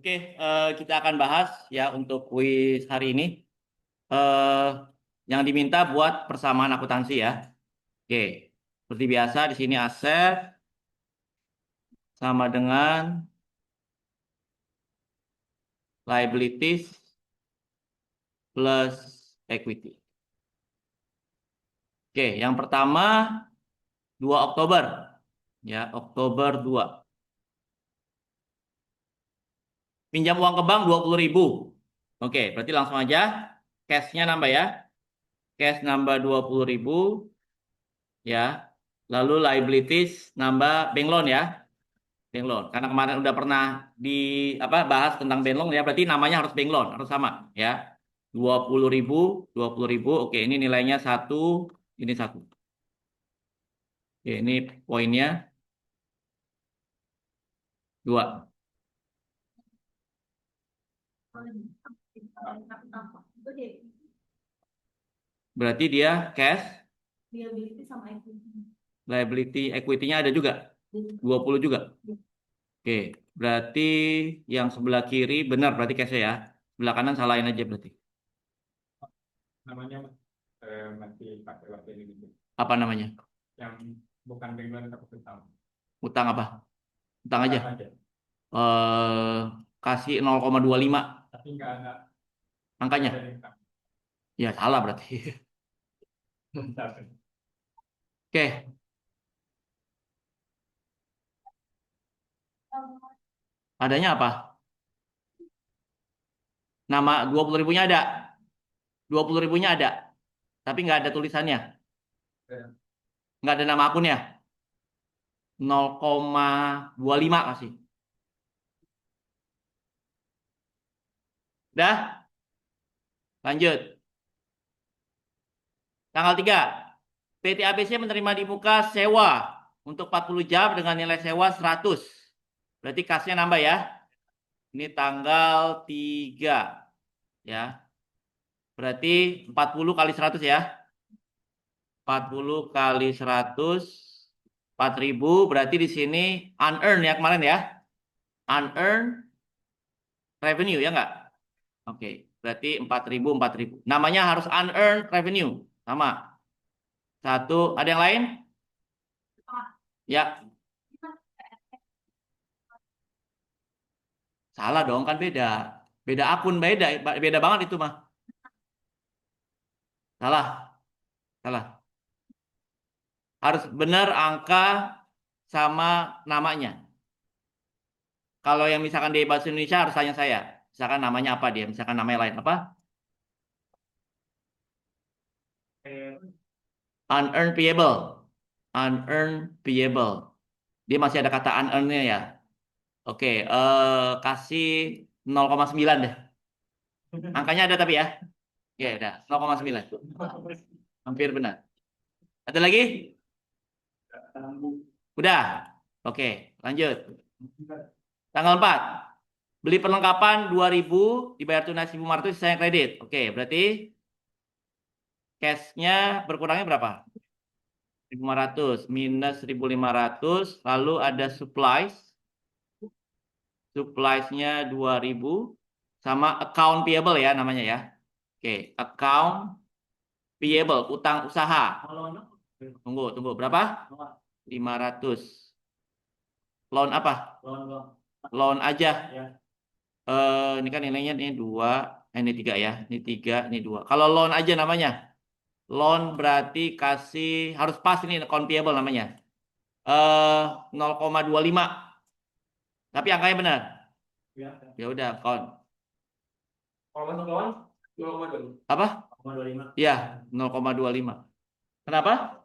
Oke, kita akan bahas ya untuk kuis hari ini. Eh, yang diminta buat persamaan akuntansi ya. Oke, seperti biasa di sini aset sama dengan liabilities plus equity. Oke, yang pertama 2 Oktober. Ya, Oktober 2. Pinjam uang ke bank 20.000. Oke, berarti langsung aja cash-nya nambah ya. Cash nambah 20.000 ya. Lalu liabilities nambah bank loan ya. Bank loan. Karena kemarin udah pernah di bahas tentang bank loan ya, berarti namanya harus bank loan, harus sama ya. 20.000, 20.000. Oke, ini nilainya 1, ini 1. Oke, ini poinnya 2. Berarti dia cash, liability, equity-nya ada juga. 20 juga. Oke, berarti yang sebelah kiri benar berarti cash ya. Sebelah kanan salahin aja berarti. Namanya masih pakai waktu ini gitu. Apa namanya? Yang bukan bank tapi utang. Utang apa? Utang aja. Utang aja. Kasih 0,25 Tapi nggak ada angkanya. utang. Ya salah berarti. Oke, adanya apa? Nama 20.000-nya ada. 20.000-nya ada. Tapi nggak ada tulisannya. Nggak ada nama akunnya. 0,25 kasih. Dah, lanjut. Tanggal 3. PT ABC menerima di muka sewa untuk 40 jam dengan nilai sewa 100. Berarti kasnya nambah ya. Ini tanggal 3. Ya. Berarti 40 kali 100 ya. 40 kali 100. 4.000. Berarti di sini unearned ya kemarin ya. Unearned revenue ya nggak? Oke. Berarti 4.000, 4.000. Namanya harus unearned revenue. Sama. Satu. Ada yang lain? Ya. Salah dong, kan beda. Beda akun, beda. Beda banget itu mah. Salah. Salah. Harus benar angka sama namanya. Kalau yang misalkan di bahasa Indonesia harus tanya saya. Misalkan namanya apa dia? Misalkan namanya lain apa? Unearned payable. Unearned payable. Dia masih ada kata unearned-nya ya. Oke, kasih 0,9 deh. Angkanya ada tapi ya. Ya udah, 0,9. Hampir benar. Ada lagi? Udah. Oke, lanjut. Tanggal 4. Beli perlengkapan 2.000, dibayar tunai 1.500, sisanya kredit. Oke, berarti cash-nya berkurangnya berapa? 1.500 minus 1.500, lalu ada supplies. Supplies-nya 2.000 sama account payable ya namanya ya. Oke, account payable, utang usaha. Tunggu, tunggu. Berapa? 500. Loan apa? Loan aja. Ini kan nilainya ini 2, ini 3 ya. Ini 3, ini 2. Kalau loan aja namanya. Loan berarti kasih harus pas ini account payable namanya. 0,25. Tapi angkanya benar. Ya udah, account. Kalau masuk lawan 2,25. Apa? 0,25. Ya, 0,25. Kenapa?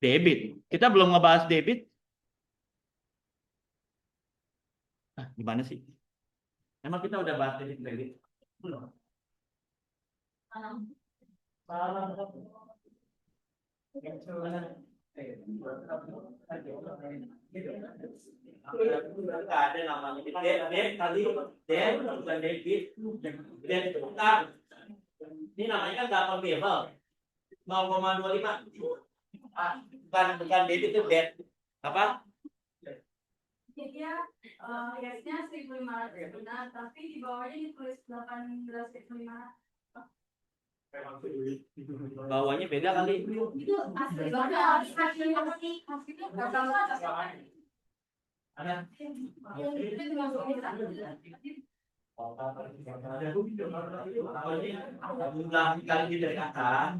Debit. Kita belum ngebahas debit. Gimana sih? Emang kita udah bahas debit kredit? Belum. Nggak ada namanya. Debit tadi, debit bukan debit. Debit itu utang. Ini namanya kan double payable. 0,25. Bukan debit itu debt. Apa? Dia gasnya 1.500 benar, tapi di bawahnya ditulis 18.500. Bawahnya beda kali. Itu asli banget. Hasilnya Ada. Kali dari atas.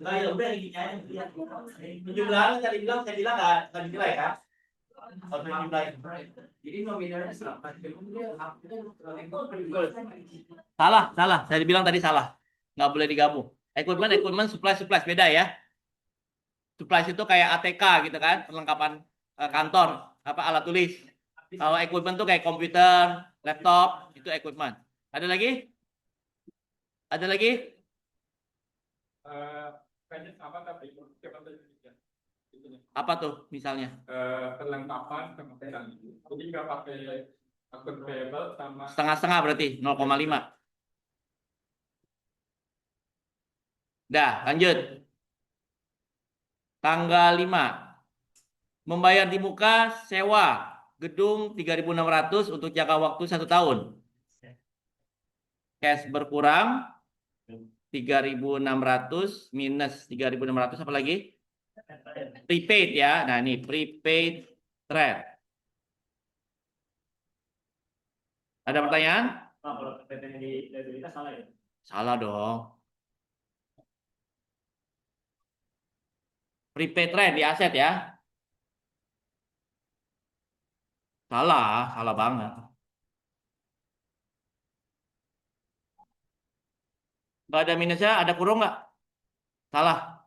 Nah, ya udah ini aja. 17 tadi bilang saya bilang nggak dinilai kan? Kalau dinilai. Jadi nominalnya salah. Saya bilang tadi salah. Nggak boleh digabung. Equipment, supplies beda ya. Supplies itu kayak ATK gitu kan, perlengkapan kantor, apa alat tulis. Kalau equipment tuh kayak komputer, laptop, itu equipment. Ada lagi? Ada lagi? Kayaknya sama tapi coba beda. Apa tuh misalnya? Perlengkapan kemudian jadi nggak pakai akun payable sama Setengah-setengah berarti 0,5. Dah, lanjut. Tanggal 5. Membayar di muka sewa gedung 3.600 untuk jangka waktu 1 tahun. Cash berkurang 3.600 minus 3.600 apa lagi? Prepaid ya. Nah, ini prepaid trade. Ada pertanyaan? kalau PPT di liabilitas salah ya? Salah dong. Prepaid trade di aset ya. Salah banget. Nggak ada minusnya, ada kurung nggak? Salah.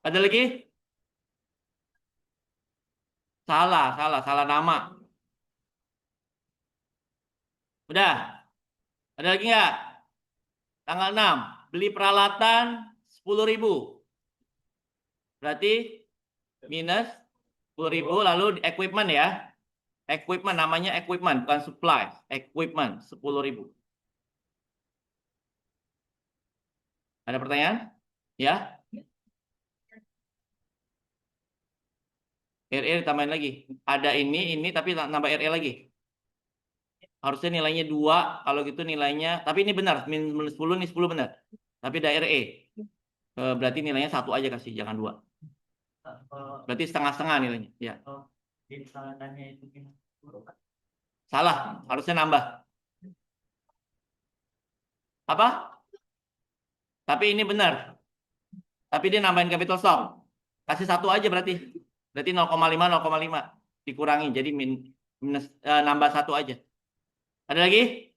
Ada lagi? Salah nama. Udah, ada lagi nggak? Tanggal 6, beli peralatan 10.000. Berarti minus 10.000, lalu equipment ya. Equipment namanya equipment, bukan supply. Equipment 10.000. Ada pertanyaan? Ya? RE tambahin lagi. Ada ini tapi nambah RE lagi. Harusnya nilainya 2, kalau gitu nilainya, tapi ini benar, minus 10, ini 10 benar. Tapi ada RE. Berarti nilainya 1 aja kasih, jangan 2. Berarti setengah-setengah nilainya. Ya. Salah, harusnya nambah. Apa? Tapi ini benar. Tapi dia nambahin capital stock. Kasih 1 aja berarti. Berarti 0,5 dikurangi. Jadi minus, nambah 1 aja. Ada lagi?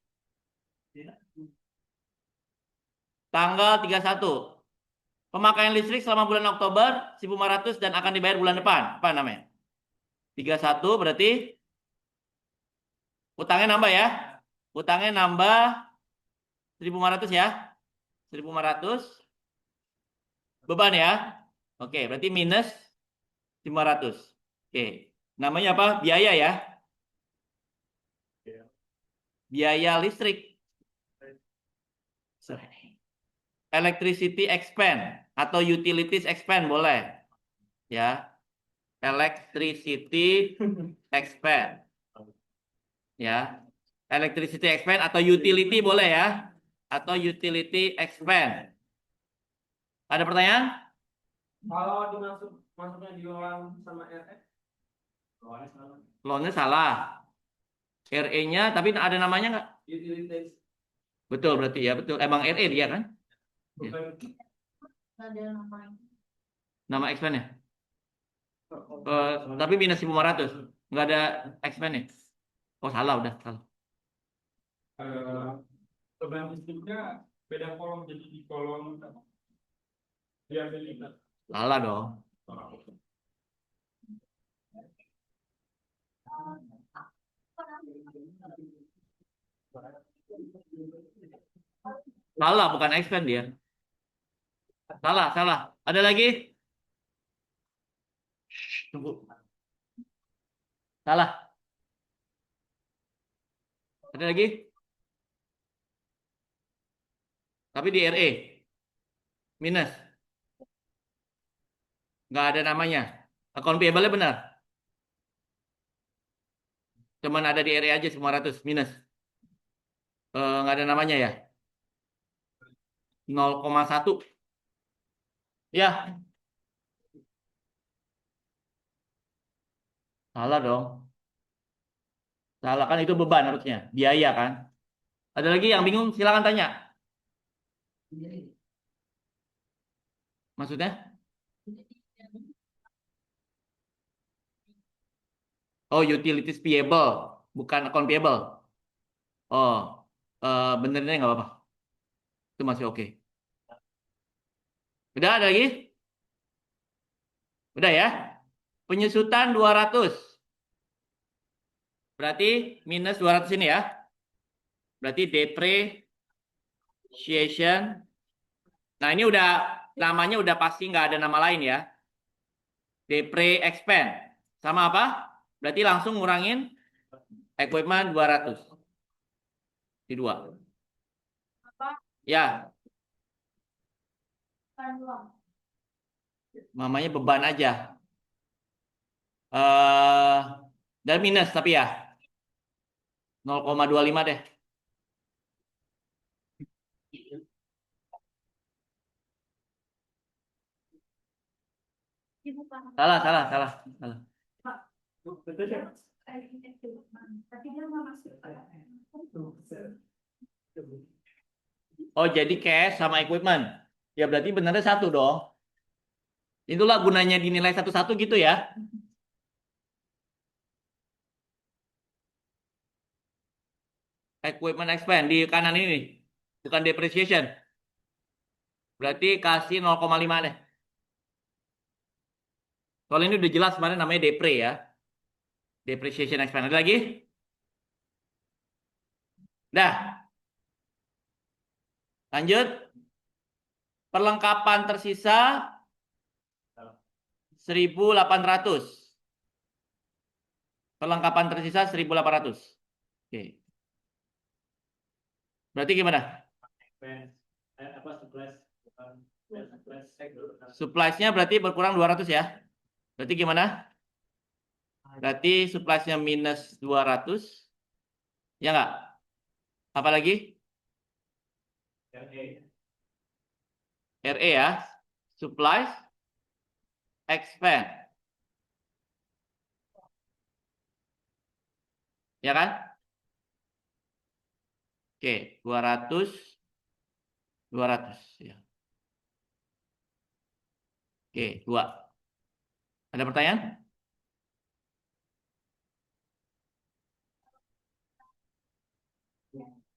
Tanggal 31. Pemakaian listrik selama bulan Oktober 1.500 dan akan dibayar bulan depan. Apa namanya? 31 berarti utangnya nambah ya. Utangnya nambah 1.500 ya. 1.500. Beban ya. Oke, berarti minus 500. Oke. Namanya apa? Biaya ya. Biaya listrik. Electricity expense atau utilities expense boleh. Ya. Electricity expense. Ya. Electricity expense atau utility boleh ya. Atau utility expense. Ada pertanyaan? Kalau masuknya di ulang sama RE, Loannya salah. RE-nya tapi ada namanya nggak? utilities Betul berarti ya, betul. Emang RE dia kan? bukan Ada namanya. Nama expense-nya. Tapi minus 1.500. Nggak ada expense-nya. Oh salah, udah salah. beban listriknya beda kolom jadi di kolom liabilitas. Salah dong. Salah, bukan expense dia. Salah. Ada lagi? Shh, tunggu. Salah. Ada lagi? Tapi di RE. Minus. Nggak ada namanya. Account payable-nya benar. Cuman ada di RE aja 500 minus. Nggak ada namanya ya. 0,1. Ya, salah dong. Salah kan itu beban harusnya. Biaya kan. Ada lagi yang bingung? Silakan tanya. Maksudnya? Oh, utilities payable, bukan account payable. Oh, benernya nggak apa-apa. Itu masih oke. Udah ada lagi? Udah ya? Penyusutan 200. Berarti minus 200 ini ya. Berarti depreciation. Nah, ini udah namanya udah pasti nggak ada nama lain ya. Depre expand. Sama apa? Berarti langsung ngurangin equipment 200. Di 2. Apa? Ya, Kan doang. namanya beban aja. Eh dan minus tapi ya 0,25 deh. Ibu paham. Salah. Tapi dia nggak masuk. Oh, jadi cash sama equipment. Ya berarti benernya satu dong. Itulah gunanya dinilai satu-satu gitu ya. Equipment expand di kanan ini. Bukan depreciation. Berarti kasih 0,5 deh. Soalnya ini udah jelas kemarin namanya depre ya. Depreciation expand. Ada lagi? Dah. Lanjut. Perlengkapan tersisa 1.800. Perlengkapan tersisa 1.800. Oke. Berarti gimana? Supplies-nya berarti berkurang 200 ya. Berarti gimana? Berarti supplies-nya minus 200. Ya nggak? Apa lagi? RE ya. Supplies expand. Ya kan? Oke, 200 ya. Oke, 2. Ada pertanyaan?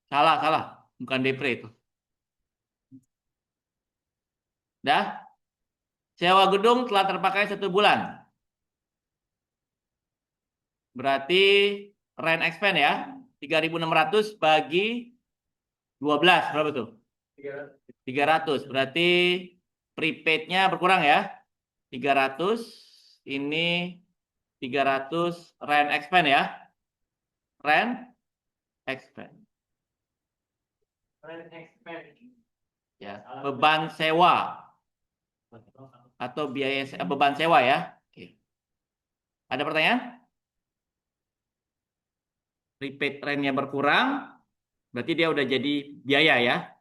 Salah. Bukan depre itu. Dah? Sewa gedung telah terpakai 1 bulan. Berarti rent expense ya. 3.600 bagi 12. Berapa tuh? 300. Berarti prepaid-nya berkurang ya. 300. Ini 300 rent expense ya. Rent expense. Ya, beban sewa atau biaya beban sewa ya. Oke. Ada pertanyaan? Prepaid rent-nya berkurang, berarti dia udah jadi biaya ya.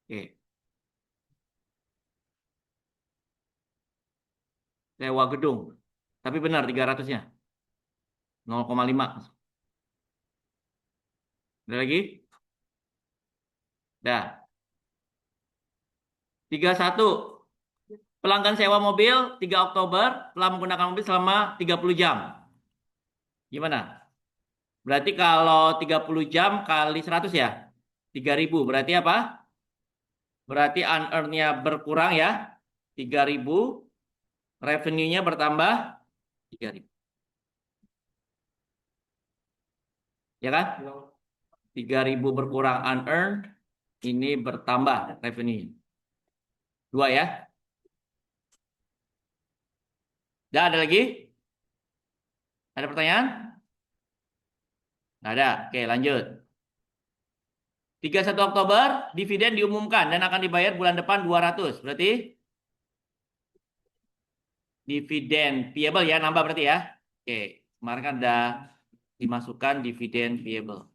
Oke. Sewa gedung. Tapi benar 300-nya. 0,5. Ada lagi? Dah. 31. Pelanggan sewa mobil 3 Oktober telah menggunakan mobil selama 30 jam. Gimana? Berarti kalau 30 jam kali 100 ya? 3.000. Berarti apa? Berarti unearned-nya berkurang ya. 3.000. Revenue-nya bertambah 3.000. Ya kan? 3.000 berkurang unearned. Ini bertambah revenue. 2 ya. Dah ada lagi? Ada pertanyaan? Nggak ada. Oke, lanjut. 31 Oktober, dividen diumumkan dan akan dibayar bulan depan 200. Berarti dividen payable ya, nambah berarti ya. Oke, kemarin kan ada dimasukkan dividen payable.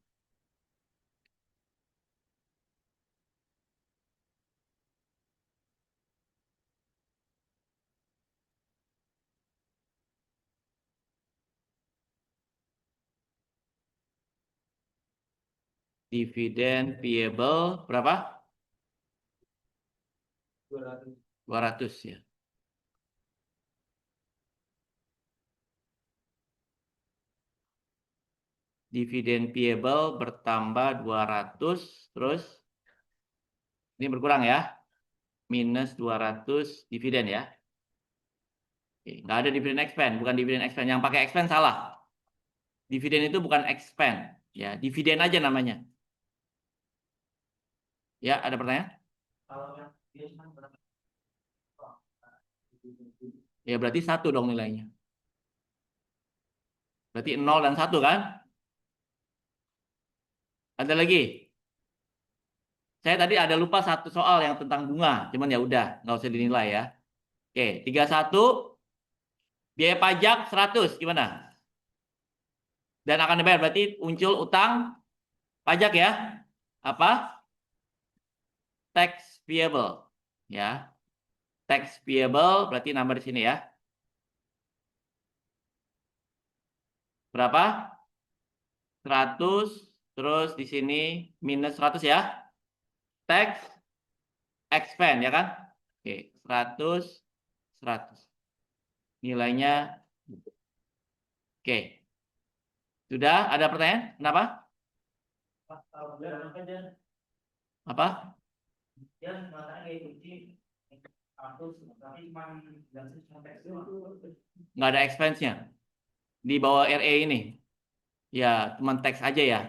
Dividen payable berapa? 200 ya. Dividen payable bertambah 200, terus ini berkurang ya. Minus 200 dividen ya. Oke, nggak ada dividen expense, bukan dividen expense. Yang pakai expense salah. Dividen itu bukan expense, ya, dividen aja namanya. Ya, ada pertanyaan? Ya, berarti 1 dong nilainya. Berarti 0 dan 1 kan? Ada lagi? Saya tadi ada lupa satu soal yang tentang bunga, cuman ya udah, nggak usah dinilai ya. Oke, 31 biaya pajak 100 gimana? Dan akan dibayar, berarti muncul utang pajak ya. Apa? Tax payable ya. Tax payable berarti nambah di sini ya. Berapa? 100, terus di sini minus 100 ya. Tax expense ya kan? Oke, 100 100. Nilainya oke. Sudah ada pertanyaan? Kenapa? Apa? Nggak ada expense-nya di bawah RE ini. Ya, cuma teks aja ya.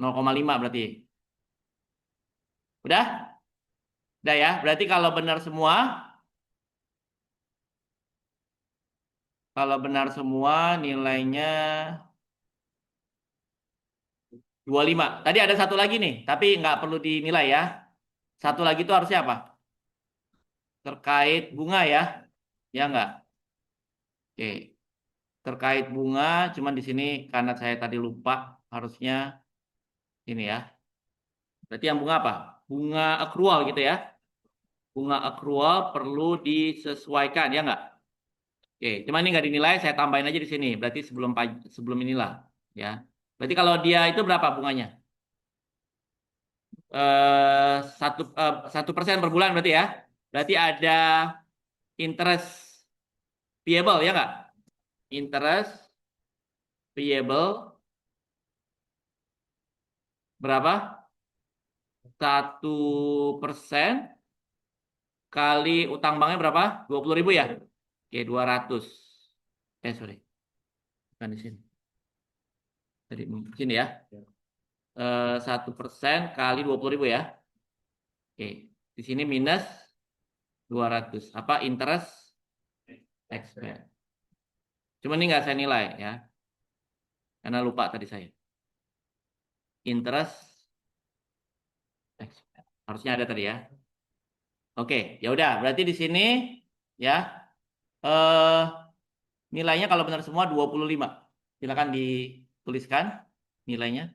0,5 berarti. Udah? Udah ya. Berarti kalau benar semua, nilainya 25. Tadi ada satu lagi nih, tapi nggak perlu dinilai ya. Satu lagi itu harusnya apa? Terkait bunga ya. Ya nggak? Oke. Terkait bunga, cuman di sini karena saya tadi lupa, harusnya ini ya. Berarti yang bunga apa? Bunga accrual gitu ya. Bunga accrual perlu disesuaikan, ya nggak? Oke, cuman ini nggak dinilai, saya tambahin aja di sini. Berarti sebelum inilah, ya. Berarti kalau dia itu berapa bunganya? 1% per bulan berarti ya. Berarti ada interest payable ya nggak? Interest payable berapa? 1% kali utang banknya berapa? 20.000 ya? Oke, 200. Sorry. Bukan di sini. Tadi sini ya. 1% kali 20.000 ya. Oke, di sini minus 200. Apa interest expense? Cuma ini nggak saya nilai ya, karena lupa tadi saya. Interest expense harusnya ada tadi ya. Oke, ya udah. Berarti di sini ya nilainya kalau benar semua 25. Silakan dituliskan nilainya.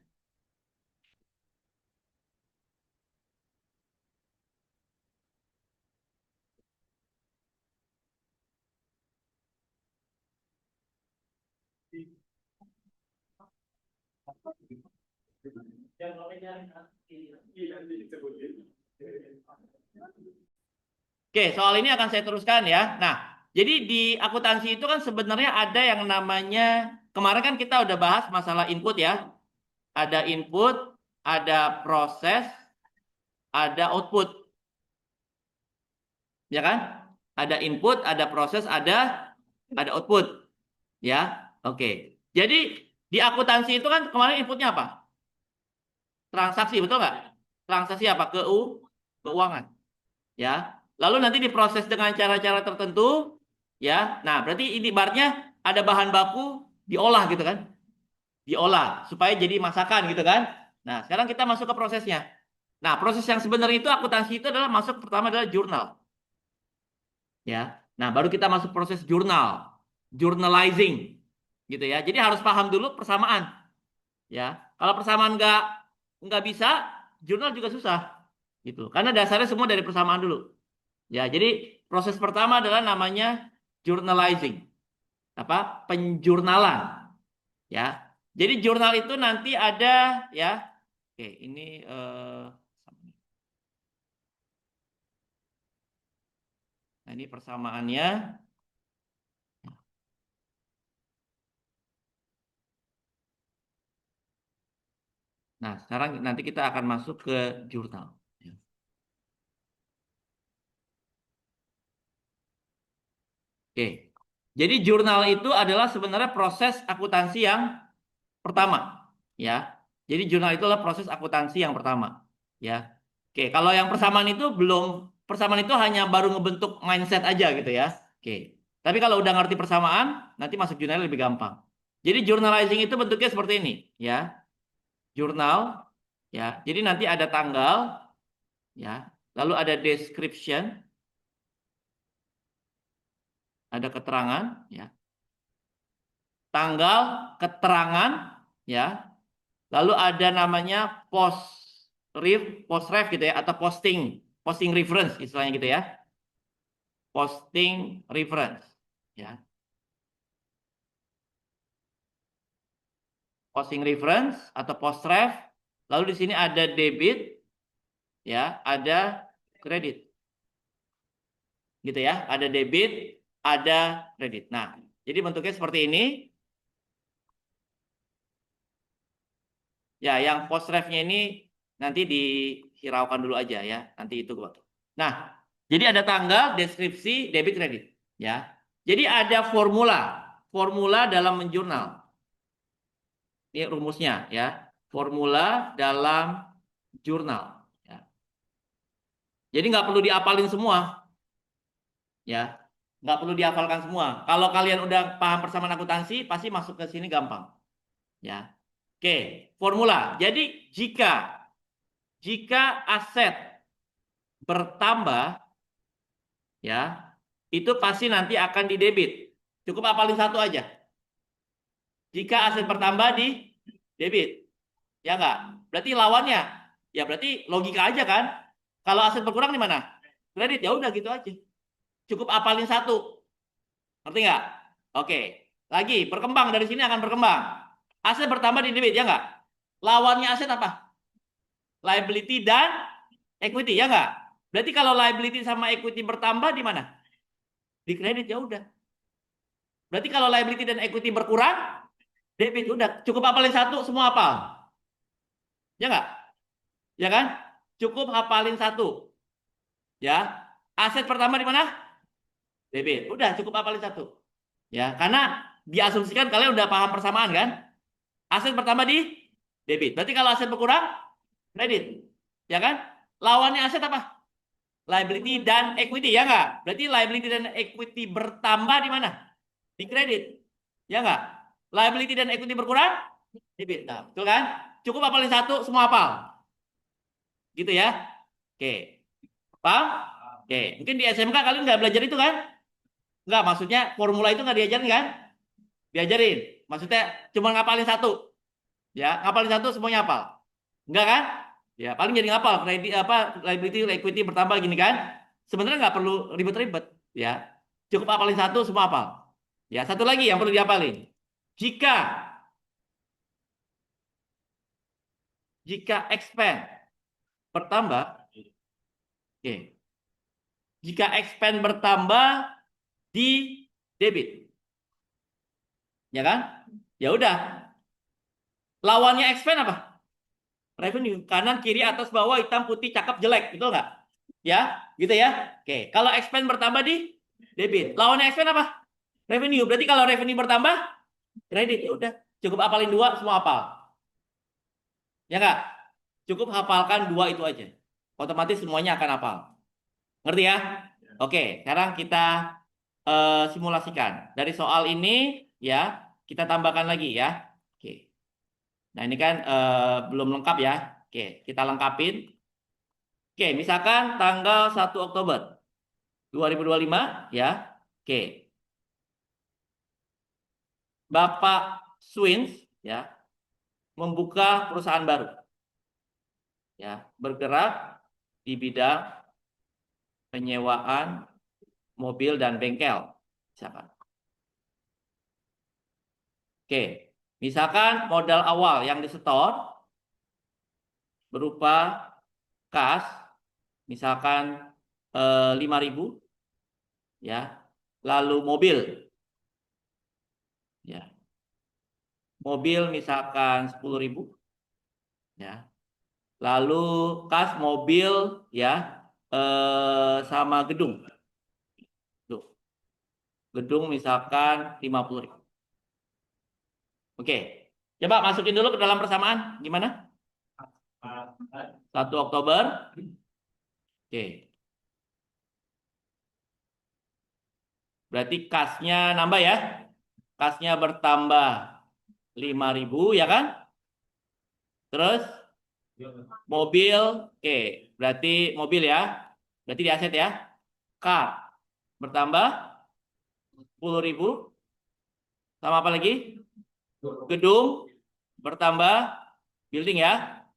Oke, soal ini akan saya teruskan ya. Nah, jadi di akuntansi itu kan sebenarnya ada yang namanya, kemarin kan kita udah bahas masalah input ya. Ada input, ada proses, ada output. Ya kan? Ada input, ada proses, ada output. Ya, oke. Jadi di akuntansi itu kan kemarin inputnya apa? Transaksi, betul nggak? Transaksi apa? Keuangan. Ya. Lalu nanti diproses dengan cara-cara tertentu. Ya. Nah, berarti ini ibaratnya ada bahan baku diolah gitu kan? Diolah supaya jadi masakan gitu kan? Nah, sekarang kita masuk ke prosesnya. Nah, proses yang sebenarnya itu akuntansi itu adalah masuk pertama adalah jurnal. Ya. Nah, baru kita masuk proses journalizing, gitu ya. Jadi harus paham dulu persamaan, ya. Kalau persamaan nggak bisa, jurnal juga susah, gitu. Karena dasarnya semua dari persamaan dulu. Ya, jadi proses pertama adalah namanya journalizing, penjurnalan, ya. Jadi jurnal itu nanti ada, ya. Oke, ini nah ini persamaannya. Nah, sekarang nanti kita akan masuk ke jurnal. Oke. Jadi jurnal itu adalah sebenarnya proses akuntansi yang pertama, ya. Jadi jurnal itu adalah proses akuntansi yang pertama, ya. Oke, kalau yang persamaan itu belum, persamaan itu hanya baru ngebentuk mindset aja gitu ya. Oke. Tapi kalau udah ngerti persamaan, nanti masuk jurnal lebih gampang. Jadi journalizing itu bentuknya seperti ini, ya. Jurnal, ya. Jadi nanti ada tanggal, ya. Lalu ada description, ada keterangan, ya. Tanggal, keterangan, ya. Lalu ada namanya post ref gitu ya, atau posting reference istilahnya gitu ya. Posting reference, ya. Posting reference atau post ref. Lalu di sini ada debit, ya, ada kredit, gitu ya. Ada debit, ada kredit. Nah, jadi bentuknya seperti ini. Ya, yang post refnya ini nanti dihiraukan dulu aja ya. Nanti itu. Nah, jadi ada tanggal, deskripsi, debit, kredit. Ya. Jadi ada formula dalam menjurnal. Ini rumusnya ya. Formula dalam jurnal. Ya. Jadi nggak perlu diapalin semua. Ya. Nggak perlu dihafalkan semua. Kalau kalian udah paham persamaan akuntansi, pasti masuk ke sini gampang. Ya. Oke, formula. Jadi jika aset bertambah, ya, itu pasti nanti akan didebit. Cukup hafalin satu aja. Jika aset bertambah di debit, ya enggak? Berarti lawannya, ya berarti logika aja kan? Kalau aset berkurang di mana? Kredit, ya udah gitu aja. Cukup hafalin satu. Ngerti nggak? Oke. Lagi, berkembang dari sini akan berkembang. Aset bertambah di debit, ya enggak? Lawannya aset apa? Liability dan equity, ya enggak? Berarti kalau liability sama equity bertambah di mana? Di kredit, ya udah. Berarti kalau liability dan equity berkurang, debit, udah. Cukup hafalin satu, semua hafal. Ya enggak? Ya kan? Cukup hafalin satu. Ya. Aset pertama di mana? Debit. Udah, cukup hafalin satu. Ya, karena diasumsikan kalian udah paham persamaan kan? Aset pertama di debit. Berarti kalau aset berkurang, kredit. Ya kan? Lawannya aset apa? Liability dan equity, ya enggak? Berarti liability dan equity bertambah di mana? Di kredit. Ya enggak? Liability dan equity berkurang? Debit. Nah, betul kan? Cukup hafalin satu, semua hafal. Gitu ya. Oke. Paham? Oke. Mungkin di SMK kalian nggak belajar itu kan? Nggak, maksudnya formula itu nggak diajarin kan? Diajarin. Maksudnya cuma ngapalin satu. Ya, ngapalin satu semuanya hafal. Enggak kan? Ya, paling jadi ngapal kredit liability equity bertambah gini kan? Sebenarnya nggak perlu ribet-ribet, ya. Cukup hafalin satu semua hafal. Ya, satu lagi yang perlu dihafalin. Jika expand bertambah, oke. Jika expand bertambah di debit, ya kan? Ya udah. Lawannya expand apa? Revenue. Kanan, kiri, atas, bawah, hitam, putih, cakep, jelek, betul nggak? Ya, gitu ya. Oke. Kalau expand bertambah di debit, lawannya expand apa? Revenue. Berarti kalau revenue bertambah, kredit. Ya udah. Cukup hafalin dua, semua hafal. Ya nggak? Cukup hafalkan dua itu aja. Otomatis semuanya akan hafal. Ngerti ya? Oke, sekarang kita simulasikan. Dari soal ini ya, kita tambahkan lagi ya. Oke. Nah, ini kan belum lengkap ya. Oke, kita lengkapin. Oke, misalkan tanggal 1 Oktober 2025 ya. Oke. Bapak Swins ya membuka perusahaan baru. Ya, bergerak di bidang penyewaan mobil dan bengkel. Misalkan. Oke. Misalkan modal awal yang disetor berupa kas, misalkan 5.000 ya. Lalu mobil ya. Mobil misalkan 10.000 ya. Lalu kas mobil ya sama gedung. Tuh. Gedung misalkan 50.000. Oke. Coba masukin dulu ke dalam persamaan. Gimana? 1 Oktober. Oke. Berarti kasnya nambah ya. Kasnya bertambah 5.000 ya kan? Terus mobil, oke. Berarti mobil ya. Berarti di aset ya. Car bertambah 10.000. Sama apa lagi? Gedung bertambah building ya.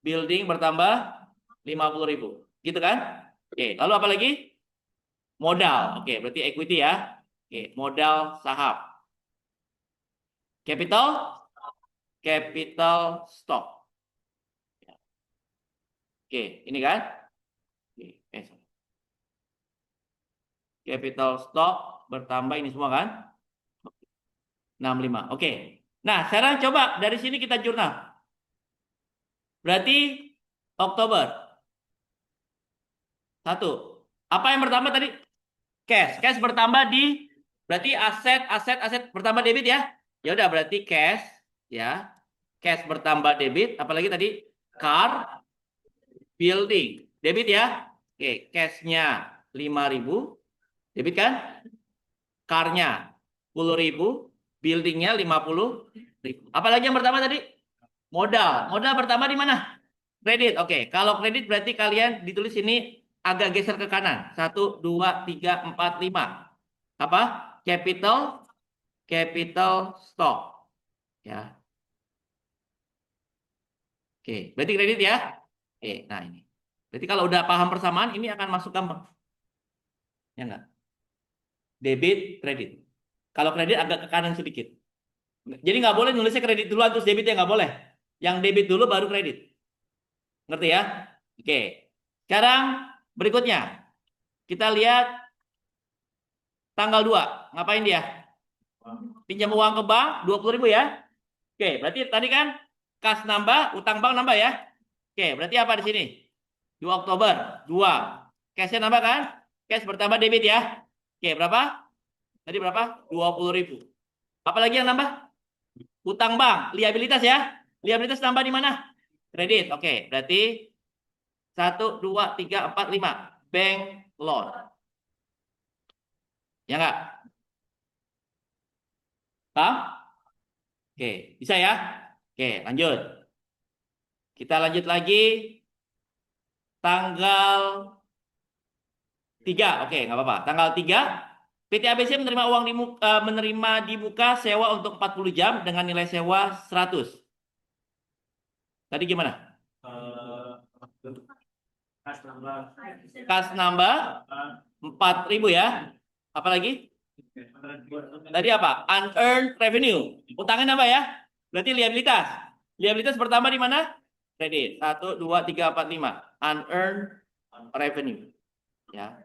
Building bertambah 50.000. Gitu kan? Oke, lalu apa lagi? Modal. Oke, berarti equity ya. Oke, modal saham. Capital stock. Oke, ini kan? Oke, sorry. Capital stock bertambah ini semua kan? 65. Oke. Nah, sekarang coba dari sini kita jurnal. Berarti Oktober. 1. Apa yang bertambah tadi? Cash. Cash bertambah di berarti aset bertambah debit ya. Ya udah berarti cash ya. Cash bertambah debit, apalagi tadi car building. Debit ya. Oke, cashnya 5.000. Debit kan? Car-nya 10.000, buildingnya 50.000. Apalagi yang pertama tadi? Modal. Modal pertama di mana? Kredit. Oke, kalau kredit berarti kalian ditulis ini agak geser ke kanan. 1, 2, 3, 4, 5. Apa? Capital stock. Ya. Oke, berarti kredit ya. Oke, nah ini. Berarti kalau udah paham persamaan ini akan masuk gampang. Ya enggak? Debit, kredit. Kalau kredit agak ke kanan sedikit. Jadi nggak boleh nulisnya kredit dulu terus debitnya nggak boleh. Yang debit dulu baru kredit. Ngerti ya? Oke. Sekarang berikutnya. Kita lihat tanggal 2. Ngapain dia? Pinjam uang ke bank 20.000 ya. Oke, berarti tadi kan kas nambah, utang bank nambah ya. Oke, berarti apa di sini? 2 Oktober, 2. Cashnya nambah kan? Cash bertambah debit ya. Oke, berapa? Tadi berapa? 20.000. Apalagi yang nambah? Utang bank, liabilitas ya. Liabilitas nambah di mana? Kredit. Oke, berarti 1, 2, 3, 4, 5. Bank loan. Ya enggak? Paham? Oke, bisa ya? Oke, lanjut. Kita lanjut lagi. Tanggal 3. Oke, nggak apa-apa. Tanggal 3. PT ABC menerima menerima di muka sewa untuk 40 jam dengan nilai sewa 100. Tadi gimana? Kas nambah 4.000 ya. Apalagi? Tadi apa? Unearned revenue. Utangnya nambah ya. Berarti liabilitas. Liabilitas bertambah di mana? Kredit. 1, 2, 3, 4, 5. Unearned revenue. Ya.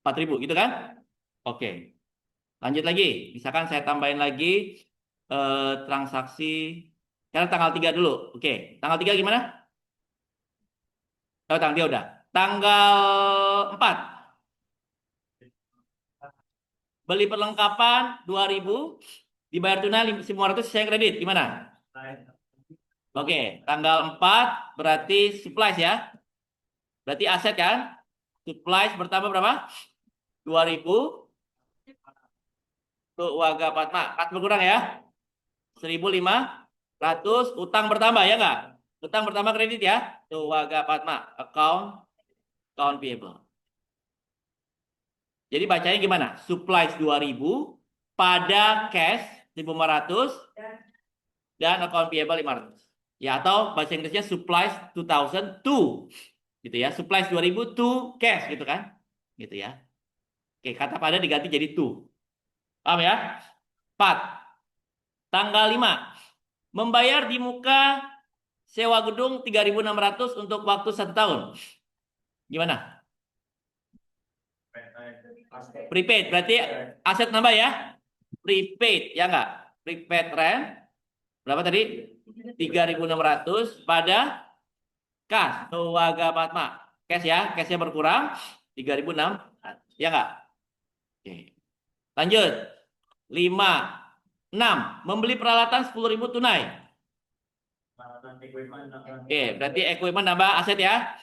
4.000 gitu kan? Oke. Lanjut lagi. Misalkan saya tambahin lagi transaksi. Sekarang tanggal 3 dulu. Oke. Tanggal 3 gimana? Oh, tanggal 3 udah. Tanggal 4. Beli perlengkapan 2.000. Dibayar tunai 500, saya kredit. Gimana? Oke. Tanggal 4 berarti supplies ya. Berarti aset kan? Supplies bertambah berapa? 2.000. Tuh Waga Patma. Kas berkurang ya. 1.500. Utang bertambah ya enggak? Utang bertambah kredit ya. Tuh Waga Patma. Account payable. Jadi bacanya gimana? Supplies 2.000 pada cash 1.500 dan account payable 500. Ya, atau bahasa Inggrisnya supplies 2.000 to gitu ya. Supplies 2.000 to cash gitu kan? Gitu ya. Oke, kata pada diganti jadi to. Paham ya? 4. Tanggal 5. Membayar di muka sewa gedung 3.600 untuk waktu 1 tahun. Gimana? Prepaid berarti aset nambah ya? Prepaid ya enggak? Prepaid rent berapa tadi? 3.600 pada kas Waga Patma. Cash ya, cashnya berkurang 3.006 ya enggak? Oke. Lanjut. 5. 6. Membeli peralatan 10.000 tunai. Oke, berarti equipment nambah aset ya.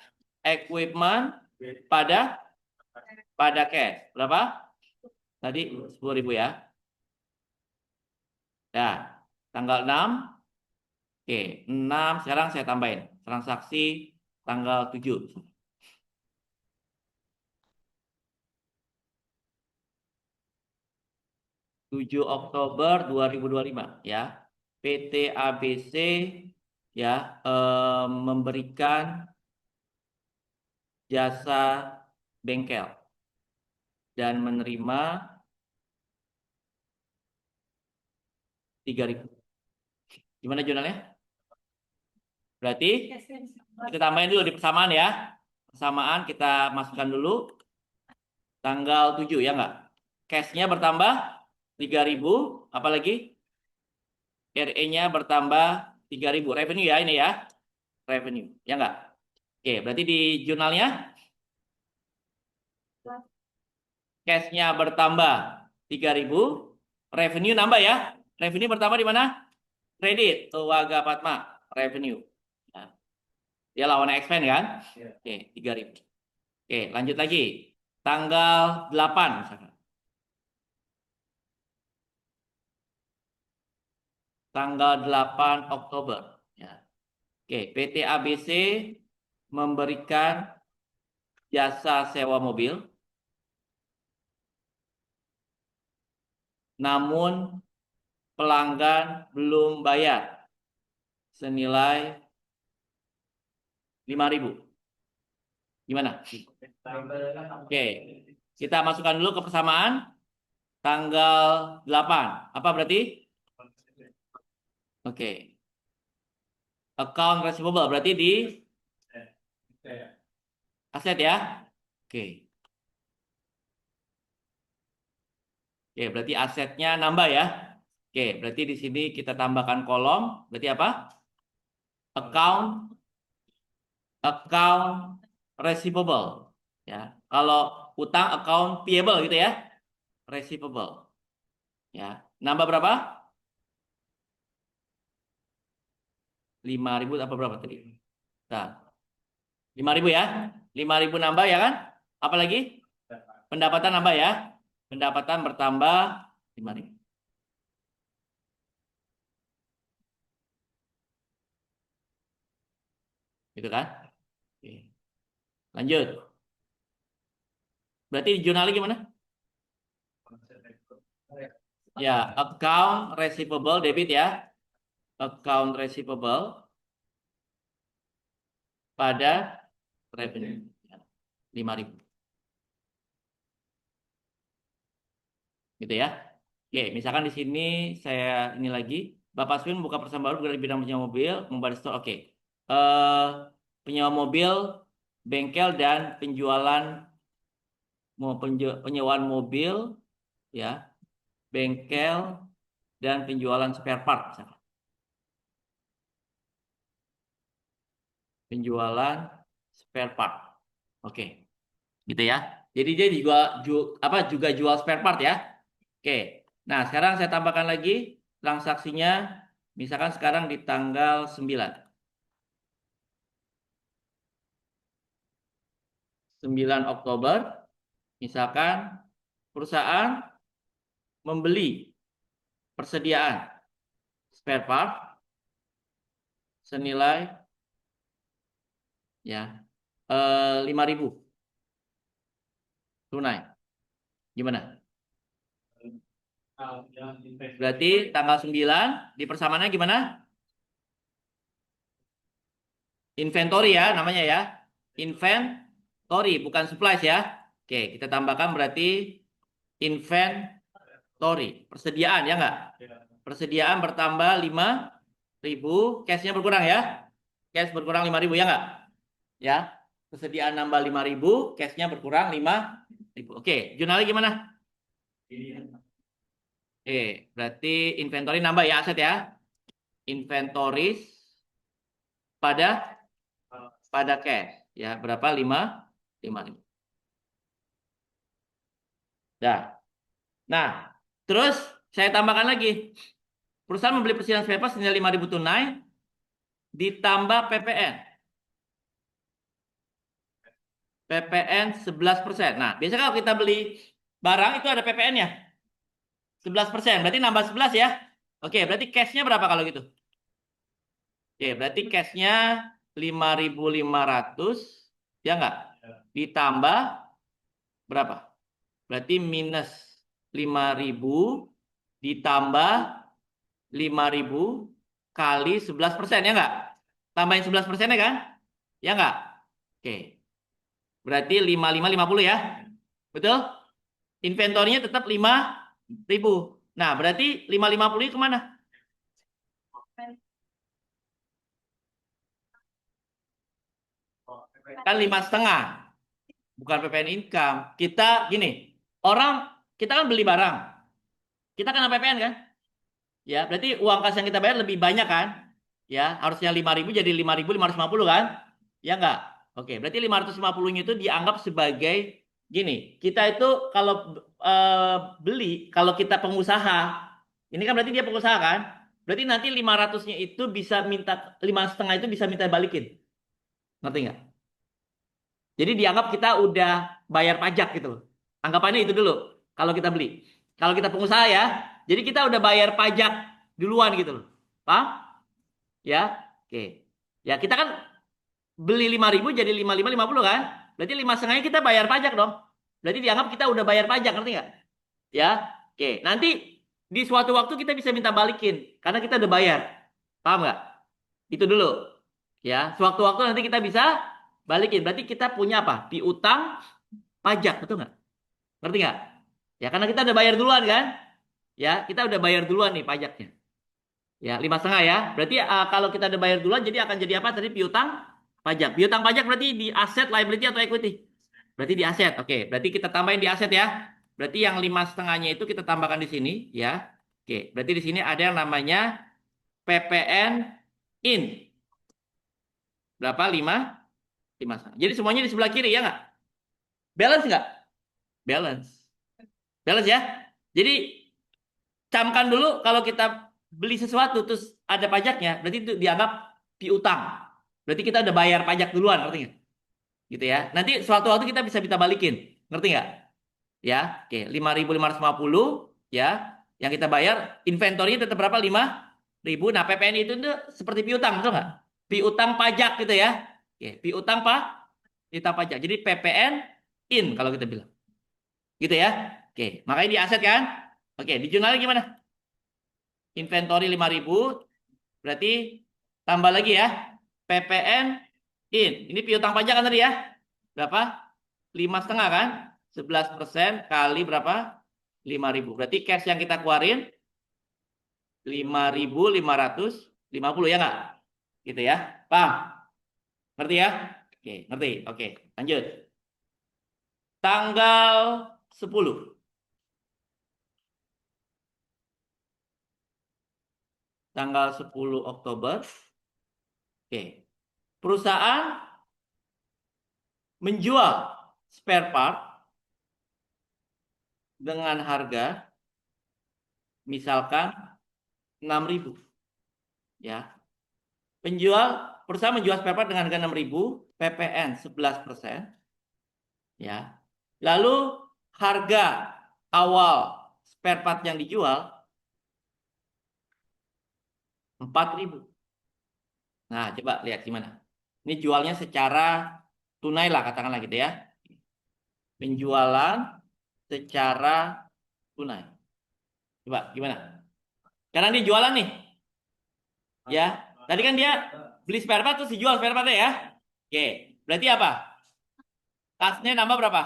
Equipment pada cash. Berapa? Tadi 10.000 ya. Ya, tanggal 6. Oke, 6 sekarang saya tambahin. Transaksi tanggal 7. 7 Oktober 2025 ya. PT ABC ya memberikan jasa bengkel dan menerima 3.000. Gimana jurnalnya? Berarti kita tambahin dulu di persamaan ya. Persamaan kita masukkan dulu tanggal 7 ya enggak? Cash-nya bertambah 3.000, apalagi RE-nya bertambah 3.000. Revenue ya ini ya. Revenue, ya enggak? Oke, berarti di jurnalnya cash-nya bertambah 3.000, revenue nambah ya. Revenue bertambah di mana? Kredit, Waga Patma, revenue. Nah, dia lawan expense kan? Oke, 3.000. Oke, lanjut lagi. Tanggal 8 misalkan. Tanggal 8 Oktober. Ya. Oke, PT ABC memberikan jasa sewa mobil. Namun pelanggan belum bayar senilai 5.000. Gimana? Oke, kita masukkan dulu ke persamaan tanggal 8. Apa berarti? Oke. Account receivable berarti di aset ya. Oke. Oke, berarti asetnya nambah ya. Oke, berarti di sini kita tambahkan kolom. Berarti apa? Account receivable. Ya, kalau utang account payable gitu ya. Receivable. Ya, nambah berapa? 5.000 apa berapa tadi? Nah, 5.000 ya. 5.000 nambah ya kan? Apalagi? Pendapatan nambah ya. Pendapatan bertambah 5.000. Gitu kan? Oke. Lanjut. Berarti di jurnalnya gimana? Ya, account receivable debit ya. Account receivable pada revenue 5.000. Gitu ya. Oke, misalkan di sini saya ini lagi Bapak Swin buka perusahaan baru bergerak di bidang penyewa mobil, membangun store. Oke. Eh penyewa mobil, bengkel dan penyewaan mobil ya, bengkel dan penjualan spare part misalkan. Penjualan spare part. Oke. Gitu ya. Jadi dia juga jual spare part ya. Oke. Nah, sekarang saya tambahkan lagi transaksinya misalkan sekarang di tanggal 9. 9 Oktober misalkan perusahaan membeli persediaan spare part senilai ya 5.000 tunai. Gimana? Yang investasi. Berarti tanggal 9 di persamaannya gimana? Inventory ya namanya ya. Inventory bukan supplies ya. Oke, kita tambahkan berarti inventory. Persediaan ya enggak? Persediaan bertambah 5.000, cashnya berkurang ya. Cash berkurang 5.000 ya enggak? Ya. Persediaan nambah 5.000, cashnya berkurang 5.000. Oke, jurnalnya gimana? Berarti inventory nambah ya aset ya. Inventories pada cash ya berapa 5.000. Dah. Nah, terus saya tambahkan lagi. Perusahaan membeli persediaan spare part senilai 5.000 tunai ditambah PPN. PPN 11%. Nah, biasanya kalau kita beli barang itu ada PPN-nya. 11%. Berarti nambah 11 ya. Oke, berarti cash-nya berapa kalau gitu? Oke, berarti cash-nya 5.500 ya enggak? Ditambah berapa? Berarti minus 5.000 ditambah 5.000 kali 11% ya enggak? Tambahin 11% ya kan? Ya enggak? Oke. Berarti 5550 ya. Betul? Inventornya tetap 5.000. Nah, berarti 550 ini kemana? Kan 5,5. Bukan PPN income. Kita gini, kita kan beli barang. Kita kena PPN kan? Ya, berarti uang kas yang kita bayar lebih banyak kan? Ya, harusnya 5.000 jadi 5.550 kan? Ya enggak? Oke, berarti 550-nya itu dianggap sebagai gini. Kita itu kalau beli, kalau kita pengusaha, ini kan berarti dia pengusaha kan? Berarti nanti 500-nya itu bisa minta 5,5 itu bisa minta balikin. Ngerti nggak? Jadi dianggap kita udah bayar pajak gitu loh. Anggapannya itu dulu kalau kita beli. Kalau kita pengusaha ya, jadi kita udah bayar pajak duluan gitu loh. Paham? Ya. Oke. Ya, kita kan beli 5.000 jadi 5.550 kan? Berarti 5,5 kita bayar pajak dong. Berarti dianggap kita udah bayar pajak, ngerti nggak? Ya. Oke. Nanti di suatu waktu kita bisa minta balikin karena kita udah bayar. Paham nggak? Itu dulu. Ya, sewaktu-waktu nanti kita bisa balikin. Berarti kita punya apa? Piutang pajak, betul nggak? Ngerti nggak? Ya, karena kita udah bayar duluan kan? Ya, kita udah bayar duluan nih pajaknya. Ya, 5,5 ya. Berarti kalau kita udah bayar duluan, jadi akan jadi apa? Tadi piutang pajak. Piutang pajak berarti di aset, liability atau equity? Berarti di aset. Oke, berarti kita tambahin di aset ya. Berarti yang 5,5-nya itu kita tambahkan di sini ya. Oke, berarti di sini ada yang namanya PPN in. Berapa? 5,5. Jadi semuanya di sebelah kiri ya nggak? Balance nggak? Balance. Balance ya. Jadi camkan dulu kalau kita beli sesuatu terus ada pajaknya, berarti itu dianggap piutang. Berarti kita udah bayar pajak duluan, ngerti nggak? Gitu ya. Nanti suatu waktu kita bisa minta balikin, ngerti nggak? Ya, oke, 5.550 ya. Yang kita bayar inventory tetap berapa? 5.000. Nah, PPN itu tuh seperti piutang, betul nggak? Piutang pajak gitu ya. Oke, piutang piutang pajak. Jadi PPN in kalau kita bilang. Gitu ya. Oke, makanya di aset kan? Oke, di jurnalnya gimana? Inventory 5.000, berarti tambah lagi ya. PPN in. Ini piutang pajak kan tadi ya? Berapa? 5,5 kan? 11% kali berapa? 5.000. Berarti cash yang kita keluarin 5.550 ya nggak? Gitu ya. Paham? Ngerti ya? Oke, ngerti. Oke, lanjut. Tanggal 10. Tanggal 10 Oktober. Oke. Perusahaan menjual spare part dengan harga misalkan 6.000 ya. Perusahaan menjual spare part dengan harga 6.000, PPN 11% ya. Lalu harga awal spare part yang dijual 4.000. Nah, coba lihat gimana. Ini jualnya secara tunai lah katakanlah gitu ya. Penjualan secara tunai. Coba gimana? Karena dia jualan nih. Ya. Tadi kan dia beli spare part terus dijual spare partnya ya. Oke. Berarti apa? Kasnya nambah berapa?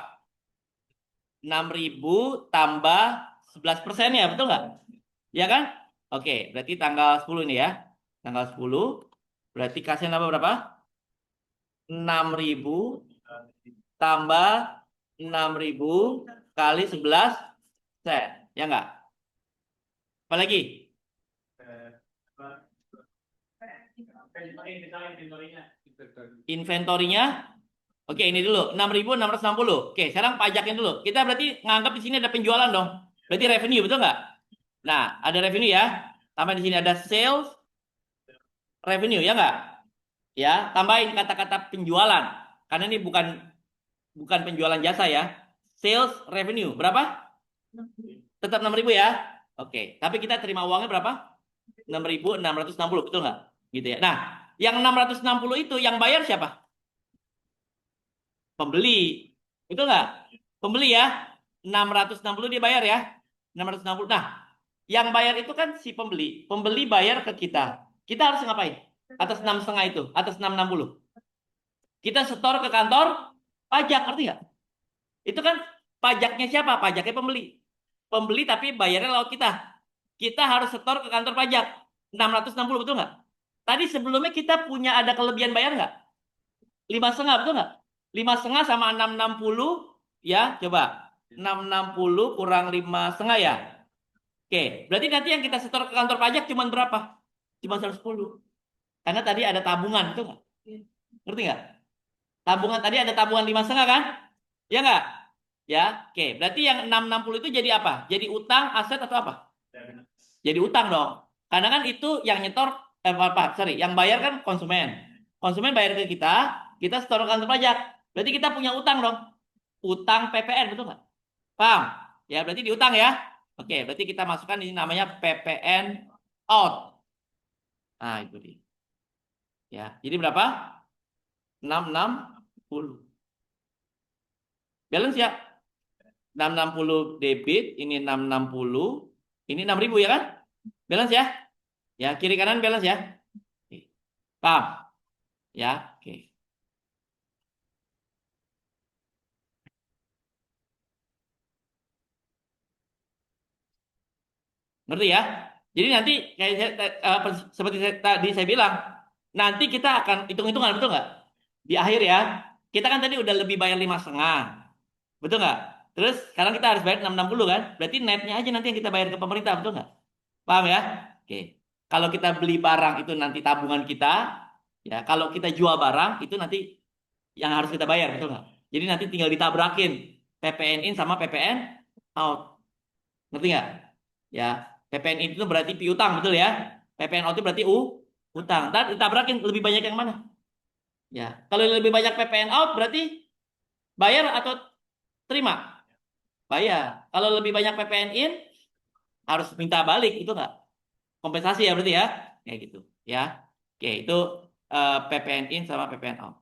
6.000 tambah 11% ya, betul nggak? Ya kan? Oke, berarti tanggal 10 ini ya. Tanggal 10. Berarti kasnya nambah berapa? 6.000 tambah 6.000 kali 11 sen. Ya nggak? Apa lagi? Inventorinya. Oke, ini dulu 6.660. Oke, sekarang pajaknya dulu. Kita berarti nganggap di sini ada penjualan dong. Berarti revenue, betul nggak? Nah, ada revenue ya. Tambah di sini ada sales revenue ya nggak? Ya, tambahin kata-kata penjualan. Karena ini bukan penjualan jasa ya. Sales revenue berapa? Tetap 6.000 ya. Oke, tapi kita terima uangnya berapa? 6.660, betul nggak? Gitu ya. Nah, yang 660 itu yang bayar siapa? Pembeli. Betul nggak? Pembeli ya. 660 dia bayar ya. 660. Nah, yang bayar itu kan si pembeli. Pembeli bayar ke kita. Kita harus ngapain? Atas 6,5 itu. Atas 660. Kita setor ke kantor pajak. Ngerti nggak? Itu kan pajaknya siapa? Pajaknya pembeli. Pembeli tapi bayarnya lewat kita. Kita harus setor ke kantor pajak. 660, betul nggak? Tadi sebelumnya kita punya ada kelebihan bayar nggak? 5,5, betul nggak? 5,5 sama 660 ya, coba. 660 kurang 5,5 ya. Oke, berarti nanti yang kita setor ke kantor pajak cuma berapa? Cuma 110. Karena tadi ada tabungan, betul nggak? Ngerti nggak? Tabungan tadi ada tabungan 5,5 kan? Ya nggak? Ya, oke. Berarti yang 660 itu jadi apa? Jadi utang, aset atau apa? Jadi utang dong. Karena kan itu yang nyetor, yang bayar kan konsumen. Konsumen bayar ke kita setor ke kantor pajak. Berarti kita punya utang dong. Utang PPN, betul nggak? Paham? Ya, berarti diutang ya. Oke, berarti kita masukkan ini namanya PPN out. Nah, itu dia. Ya, jadi berapa? 660. Balance ya. 660 debit, ini 660, ini 6.000 ya kan? Balance ya. Ya, kiri kanan balance ya. Oke. Paham? Ya, oke. Ngerti ya? Jadi nanti kayak seperti tadi saya bilang, nanti kita akan hitung-hitungan, betul nggak? Di akhir ya, kita kan tadi udah lebih bayar 5,5, betul nggak? Terus sekarang kita harus bayar 660 kan? Berarti netnya aja nanti yang kita bayar ke pemerintah, betul nggak? Paham ya? Oke. Kalau kita beli barang itu nanti tabungan kita, ya. Kalau kita jual barang itu nanti yang harus kita bayar, betul nggak? Jadi nanti tinggal ditabrakin PPN in sama PPN out. Ngerti nggak? Ya, PPN in itu berarti piutang, betul ya? PPN out itu berarti utang. Dan ditabrakin lebih banyak yang mana? Ya, kalau lebih banyak PPN out berarti bayar atau terima? Bayar. Kalau lebih banyak PPN in harus minta balik, itu nggak? Kompensasi ya berarti ya? Kayak gitu, ya. Oke, itu PPN in sama PPN out.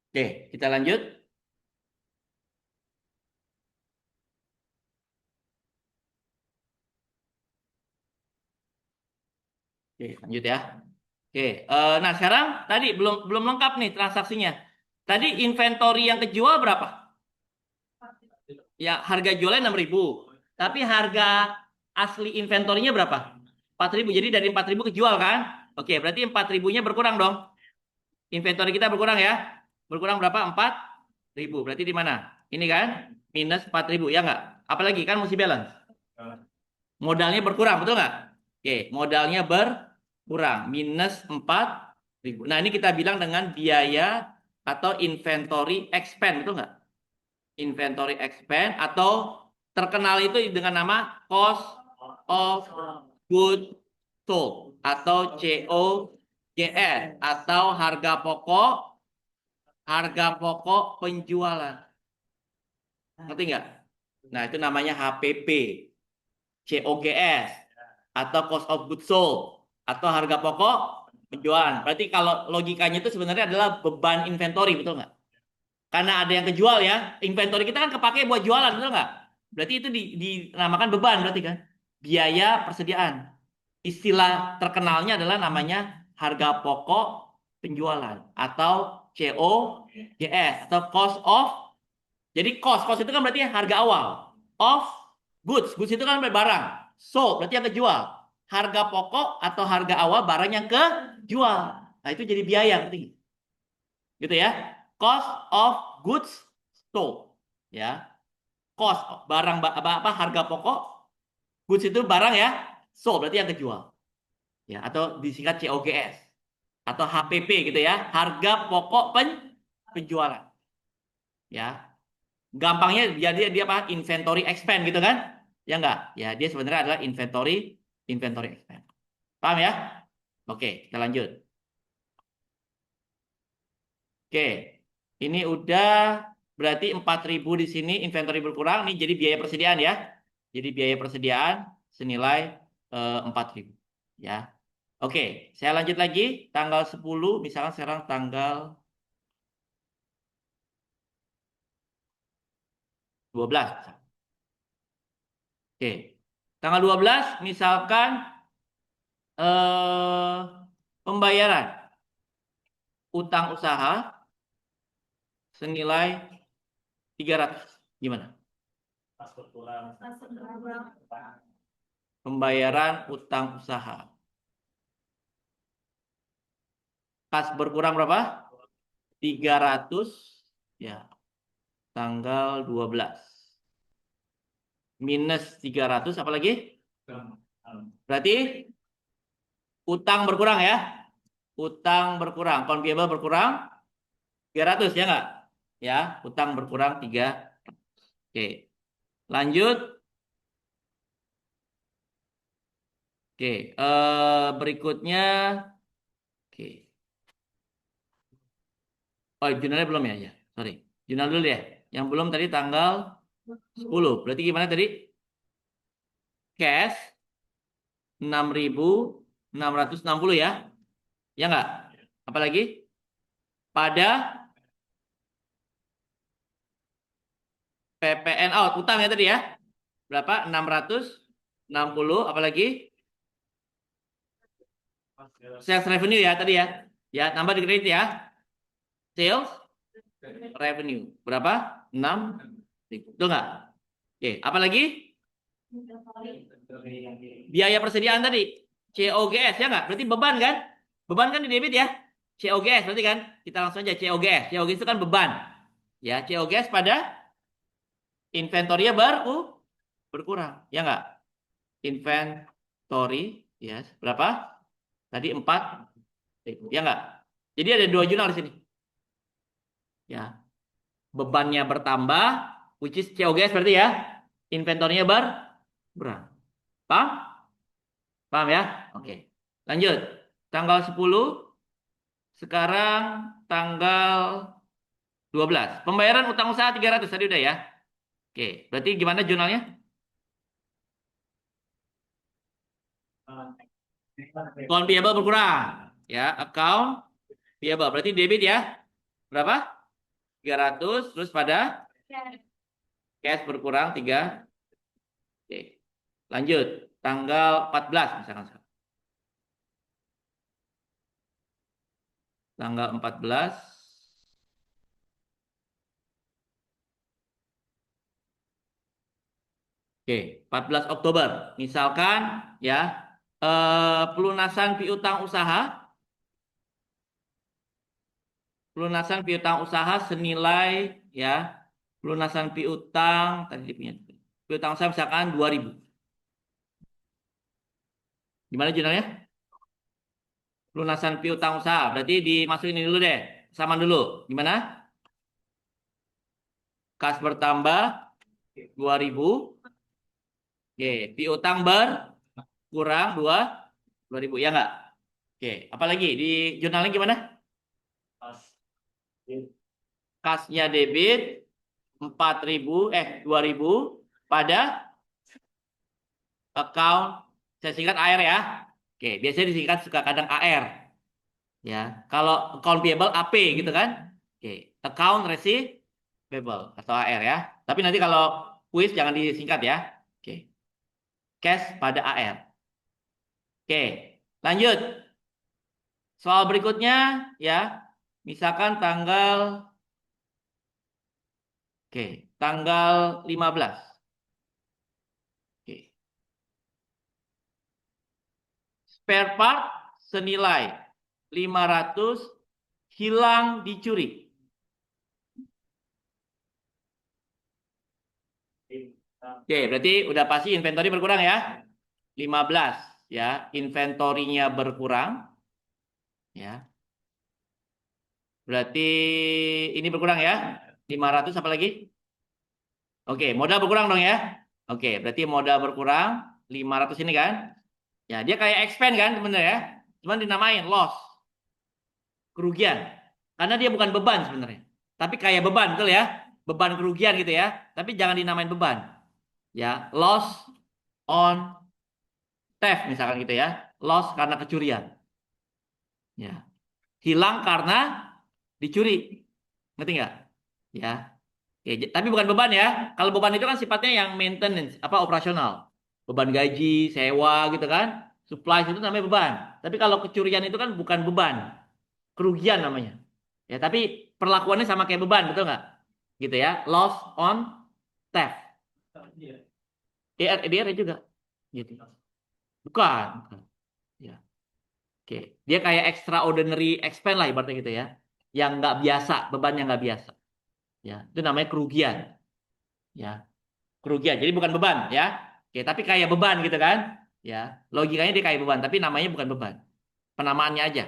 Oke, kita lanjut. Oke, lanjut ya. Oke, nah sekarang tadi belum belum lengkap nih transaksinya. Tadi inventory yang kejual berapa? Ya, harga jualnya 6.000. Tapi harga asli inventorinya berapa? 4.000. Jadi dari 4.000 kejual kan? Oke, berarti 4.000-nya berkurang dong. Inventory kita berkurang ya. Berkurang berapa? 4.000. Berarti di mana? Ini kan? Minus 4.000 ya nggak? Apalagi kan mesti balance. Modalnya berkurang, betul nggak? Oke, modalnya berkurang. Minus 4.000. Nah, ini kita bilang dengan biaya atau inventory expense, betul nggak? Inventory expense atau terkenal itu dengan nama cost of goods sold atau COGS atau harga pokok harga pokok penjualan. Ngerti nggak? Nah, itu namanya HPP, COGS, atau cost of goods sold, atau harga pokok penjualan. Berarti kalau logikanya itu sebenarnya adalah beban inventory, betul nggak? Karena ada yang kejual ya, inventory kita kan kepake buat jualan, betul nggak? Berarti itu dinamakan beban, berarti kan? Biaya persediaan. Istilah terkenalnya adalah namanya harga pokok penjualan atau COGS atau cost of. Jadi cost itu kan berarti harga awal. Of goods itu kan barang. Sold berarti yang kejual. Harga pokok atau harga awal barang yang kejual. Nah, itu jadi biaya, ngerti nggak? Gitu ya. Cost of goods sold. Ya. Cost barang apa harga pokok. Goods itu barang ya. Sold berarti yang kejual. Ya, atau disingkat COGS atau HPP gitu ya. Harga pokok penjualan. Ya. Gampangnya dia apa? Inventory expense gitu kan? Ya enggak? Ya, dia sebenarnya adalah inventory expense. Paham ya? Oke, kita lanjut. Oke. Ini udah berarti 4.000 di sini inventory berkurang nih jadi biaya persediaan ya. Jadi biaya persediaan senilai 4.000 ya. Oke, saya lanjut lagi tanggal 10 misalkan sekarang tanggal 12. Oke. Tanggal 12 misalkan eh, pembayaran utang usaha senilai 300. Gimana? Pembayaran utang usaha. Kas berkurang berapa? 300 ya. Tanggal 12. Minus 300 apa lagi? Berarti utang berkurang ya. Utang berkurang, account payable berkurang 300 ya enggak? Ya, utang berkurang 3. Oke. Lanjut. Oke, berikutnya oke. Oh, jurnalnya belum ya? Ya, sorry. Jurnal dulu ya. Yang belum tadi tanggal 10. Berarti gimana tadi? Cash 6.660 ya. Ya enggak? Apalagi? Pada PPN out, utang ya tadi ya. Berapa? 660, apalagi? Sales revenue ya tadi ya. Ya, tambah di kredit ya. Sales revenue. Berapa? 6.000. Betul nggak? Oke, apalagi? Biaya persediaan tadi. COGS ya nggak? Berarti beban kan? Beban kan di debit ya? COGS berarti kan? Kita langsung aja COGS. COGS itu kan beban. Ya, COGS pada inventory-nya berkurang. Ya nggak? Inventory ya berapa? Tadi 4. Ya nggak? Jadi ada 2 jurnal di sini. Ya. Bebannya bertambah, which is COGS berarti ya. Inventory-nya berkurang. Paham? Paham ya? Oke. Lanjut. Tanggal 10. Sekarang tanggal 12. Pembayaran utang usaha 300 tadi udah ya. Oke. Berarti gimana jurnalnya? Account payable berkurang. Ya, account payable. Berarti debit ya. Berapa? 300. Terus pada cash berkurang 3. Oke. Lanjut. Tanggal 14 misalkan. Tanggal 14. Oke, 14 Oktober. Misalkan ya, pelunasan piutang usaha. Pelunasan piutang usaha senilai ya, pelunasan piutang tadi punya. Piutang usaha misalkan 2.000. Gimana jurnalnya? Pelunasan piutang usaha. Berarti dimasukin ini dulu deh. Sama dulu. Gimana? Kas bertambah 2.000. Oke, piutang berkurang 2.000 ya enggak? Oke, apalagi di jurnalnya gimana? Kasnya debit 2.000 pada account, saya singkat AR ya. Oke, biasanya disingkat suka kadang AR. Ya, kalau account payable AP gitu kan. Oke, account receivable atau AR ya. Tapi nanti kalau kuis jangan disingkat ya. Oke. Cash pada AR. Oke, lanjut. Soal berikutnya ya. Misalkan tanggal 15. Oke. Spare part senilai 500 hilang dicuri. Oke, berarti udah pasti inventory berkurang ya. 15 ya, inventorinya berkurang ya. Berarti ini berkurang ya. 500 apa lagi? Oke, modal berkurang dong ya. Oke, berarti modal berkurang 500 ini kan. Ya, dia kayak expand kan sebenarnya ya. Cuman dinamain loss. Kerugian. Karena dia bukan beban sebenarnya. Tapi kayak beban, betul ya? Beban kerugian gitu ya. Tapi jangan dinamain beban. Ya, loss on theft misalkan gitu ya. Loss karena kecurian. Ya. Hilang karena dicuri. Ngerti nggak? Ya. Oke, tapi bukan beban ya. Kalau beban itu kan sifatnya yang maintenance, apa operasional. Beban gaji, sewa gitu kan. Supply itu namanya beban. Tapi kalau kecurian itu kan bukan beban, kerugian namanya. Ya, tapi perlakuannya sama kayak beban, betul nggak? Gitu ya. Loss on theft. DR juga. Gitu. Bukan. Bukan. Ya. Oke. Dia kayak extraordinary expense lah ibaratnya gitu ya. Yang nggak biasa, beban yang nggak biasa. Ya, itu namanya kerugian. Ya, kerugian. Jadi bukan beban ya. Oke, tapi kayak beban gitu kan? Ya, logikanya dia kayak beban, tapi namanya bukan beban. Penamaannya aja.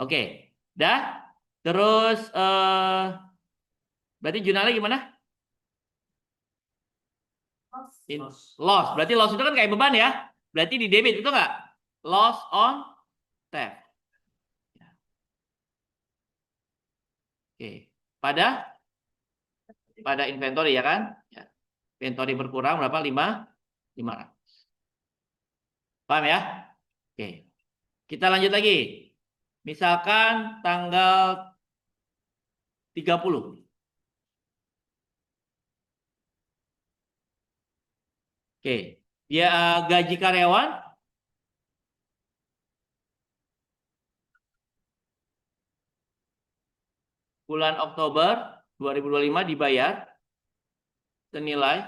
Oke. Dah. Terus berarti jurnalnya gimana? Loss. Berarti loss itu kan kayak beban ya. Berarti di debit itu enggak? Loss on theft. Oke. Pada inventory ya kan? Ya. Inventory berkurang berapa? 500. Paham ya? Oke. Kita lanjut lagi. Misalkan tanggal 30. Oke. Dia gaji karyawan bulan Oktober 2025 dibayar senilai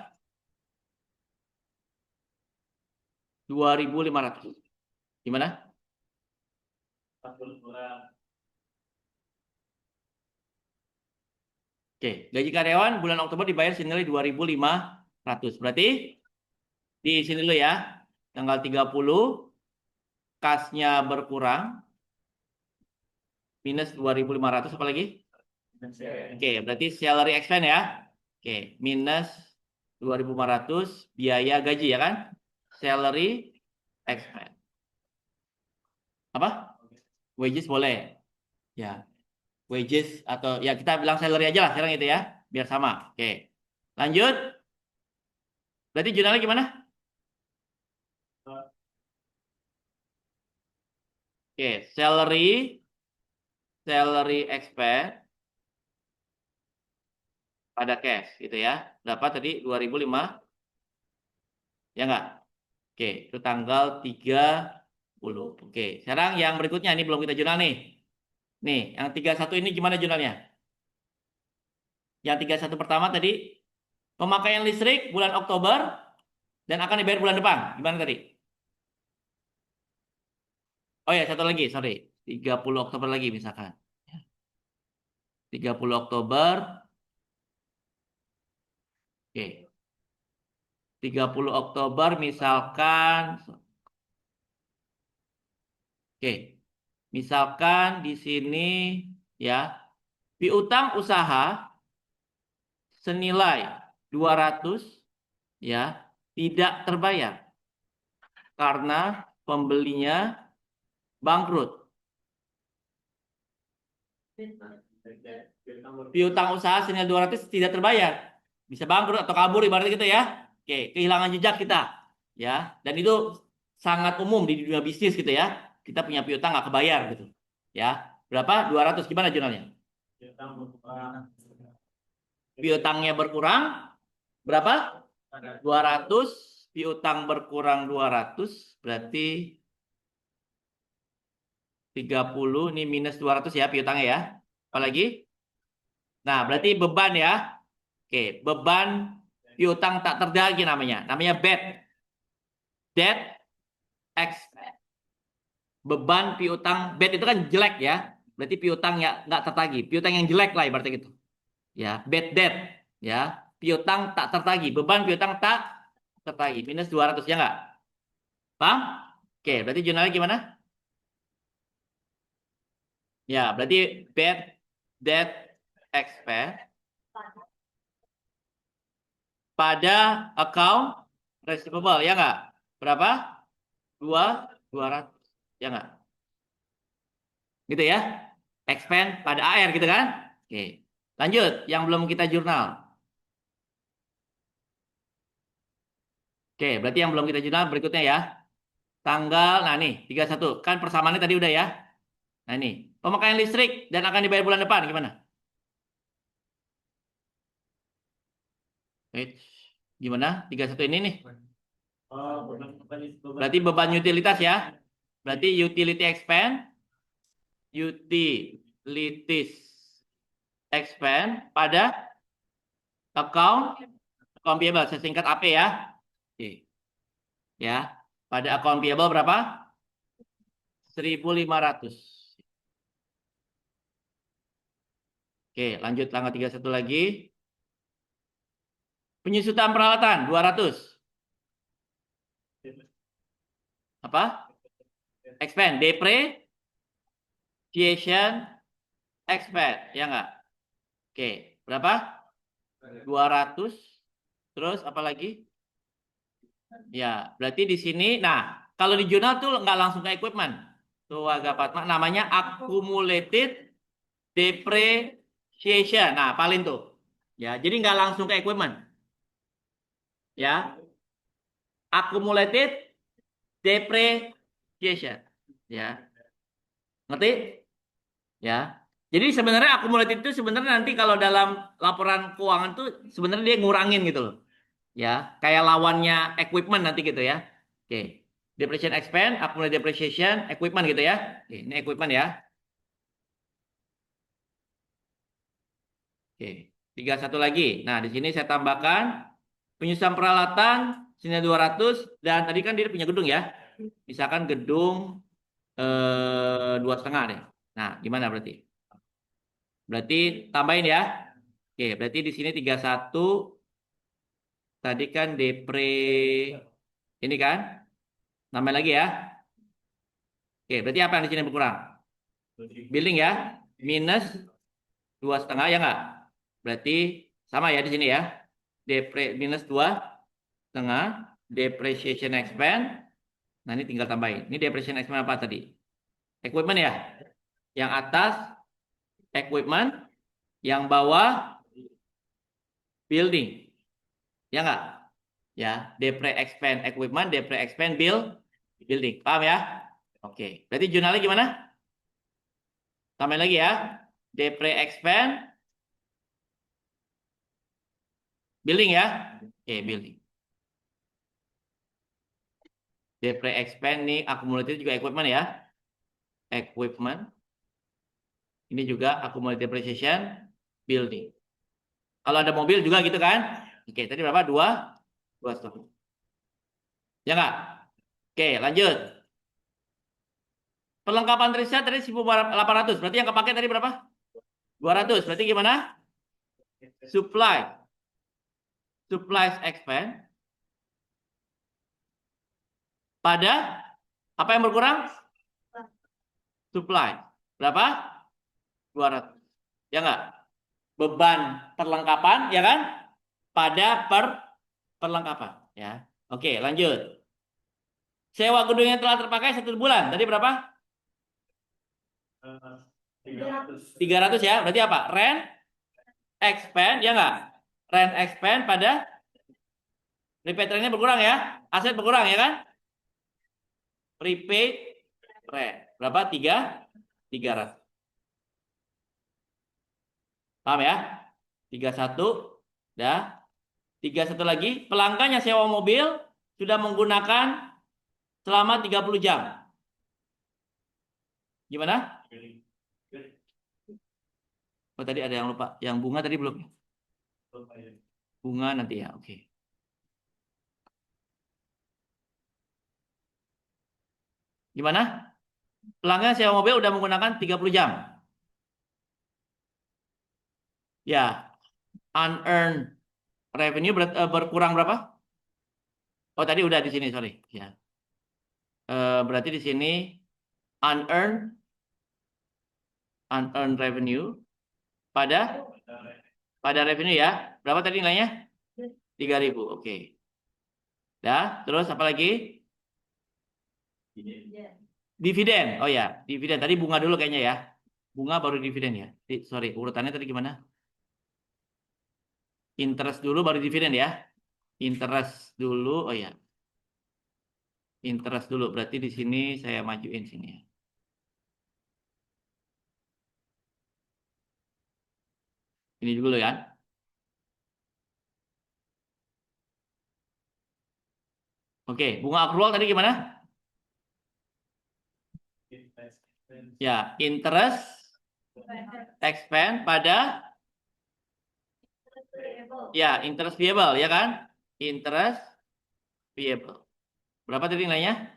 2.500. Gimana? Oke, gaji karyawan bulan Oktober dibayar senilai 2.500. Berarti di sini dulu ya. Tanggal 30 kasnya berkurang minus 2.500 apa lagi? Oke, berarti salary expense ya. Oke, minus 2.500 biaya gaji ya kan? Salary expense. Apa? Wages boleh. Ya. Wages atau ya kita bilang salary aja lah sekarang itu ya. Biar sama. Oke. Lanjut. Berarti jurnalnya gimana? Oke, salary expense pada cash gitu ya. Dapat tadi 2.005 ya enggak? Oke, itu tanggal 30. Oke, sekarang yang berikutnya ini belum kita jurnal nih. Nih, yang 31 ini gimana jurnalnya? Yang 31 pertama tadi pemakaian listrik bulan Oktober dan akan dibayar bulan depan. Gimana tadi? Oh ya, satu lagi, sorry. 30 Oktober lagi misalkan. 30 Oktober. Oke. 30 Oktober misalkan. Oke. Misalkan di sini ya. Piutang usaha senilai 200 ya, tidak terbayar karena pembelinya bangkrut. Piutang usaha senilai 200 tidak terbayar. Bisa bangkrut atau kabur ibaratnya gitu ya. Oke, kehilangan jejak kita. Ya, dan itu sangat umum di dunia bisnis gitu ya. Kita punya piutang nggak kebayar gitu. Ya, berapa? 200. Gimana jurnalnya? Piutangnya berkurang berapa? 200. Piutang berkurang 200 berarti 30. Ini minus 200 ya piutangnya ya. Apalagi? Nah, berarti beban ya. Oke, beban piutang tak terdaging namanya. Namanya bad debt expense. Beban piutang bad itu kan jelek ya. Berarti piutang ya nggak tertagih. Piutang yang jelek lah ibaratnya gitu. Ya, bad debt ya. Piutang tak tertagih. Beban piutang tak tertagih. Minus 200 ya nggak? Paham? Oke, berarti jurnalnya gimana? Ya, berarti bad debt expense pada account receivable ya nggak? Berapa? 200 ya nggak? Gitu ya. Expand pada AR gitu kan? Oke. Lanjut yang belum kita jurnal. Oke, berarti yang belum kita jurnal berikutnya ya. Tanggal nah nih 31. Kan persamaannya tadi udah ya. Nah ini, pemakaian listrik dan akan dibayar bulan depan gimana? Gimana? 31 ini nih. Berarti beban utilitas ya. Berarti utility expense, utilities expense pada account payable, saya singkat AP ya. Oke. Ya. Pada account payable berapa? 1.500. Oke, lanjut tanggal 31 lagi. Penyusutan peralatan 200. Apa? Expand, depreciation, expand, ya enggak? Oke, berapa? 200. Terus apa lagi? Ya, berarti di sini, nah, kalau di jurnal tuh nggak langsung ke equipment. Tuh agak Fatma, namanya accumulated depreciation. Nah, paling tuh. Ya, jadi nggak langsung ke equipment. Ya, accumulated depreciation. Ya, ngerti? Ya. Jadi sebenarnya accumulated itu sebenarnya nanti kalau dalam laporan keuangan tuh sebenarnya dia ngurangin gitu loh. Ya, kayak lawannya equipment nanti gitu ya. Oke. Depreciation expense, accumulated depreciation, equipment gitu ya. Oke, ini equipment ya. Oke. 31 lagi. Nah, di sini saya tambahkan penyusunan peralatan senilai 200 dan tadi kan dia punya gedung ya. Misalkan gedung 2,5 deh. Nah, gimana berarti? Berarti tambahin ya. Oke, berarti di sini 31 tadi kan depre ini kan. Tambah lagi ya. Oke, berarti apa yang di sini berkurang? Building ya. Minus 2,5 ya enggak? Berarti sama ya di sini ya. Minus 2,5 depreciation expense. Nah, ini tinggal tambahin. Ini depreciation expense apa tadi? Equipment ya. Yang atas equipment, yang bawah building. Ya enggak? Ya, depre expand equipment, depre expand building. Paham ya? Oke. Berarti jurnalnya gimana? Tambahin lagi ya. Depre expand building ya. Oke, building. Depre expand nih akumulatif juga equipment ya. Equipment. Ini juga accumulated depreciation building. Kalau ada mobil juga gitu kan? Oke, tadi berapa? 2,5. Ya enggak? Oke, lanjut. Perlengkapan riset tadi 1.800. Berarti yang kepake tadi berapa? 200. Berarti gimana? Supplies expense pada apa yang berkurang? Supply. Berapa? 200. Ya enggak? Beban perlengkapan ya kan? Pada perlengkapan ya. Oke, lanjut. Sewa gedung yang telah terpakai 1 bulan. Tadi berapa? 300 ya. Berarti apa? Rent expand, ya nggak? Rent expand pada prepaid rentnya berkurang ya. Aset berkurang ya kan? Prepaid rent. Berapa? 300. Paham ya? 31. Dah. 31 lagi. Pelanggan yang sewa mobil sudah menggunakan selama 30 jam. Gimana? Oh, tadi ada yang lupa. Yang bunga tadi belum. Bunga nanti ya. Oke. Gimana? Pelanggan sewa mobil udah menggunakan 30 jam. Ya, unearned revenue berkurang berapa? Oh, tadi udah di sini, sorry. Ya. Berarti di sini unearned revenue pada revenue ya. Berapa tadi nilainya? 3.000. Oke. Dah, terus apa lagi? Dividen. Oh ya, dividen. Tadi bunga dulu kayaknya ya. Bunga baru dividen ya. Sorry, urutannya tadi gimana? Interest dulu baru dividen ya. Interest dulu. Oh ya. Interest dulu. Berarti di sini saya majuin sini ya. Ini dulu ya. Oke, bunga akrual tadi gimana? Ya, interest expand pada ya, interest payable ya kan? Interest payable. Berapa tadi nilainya?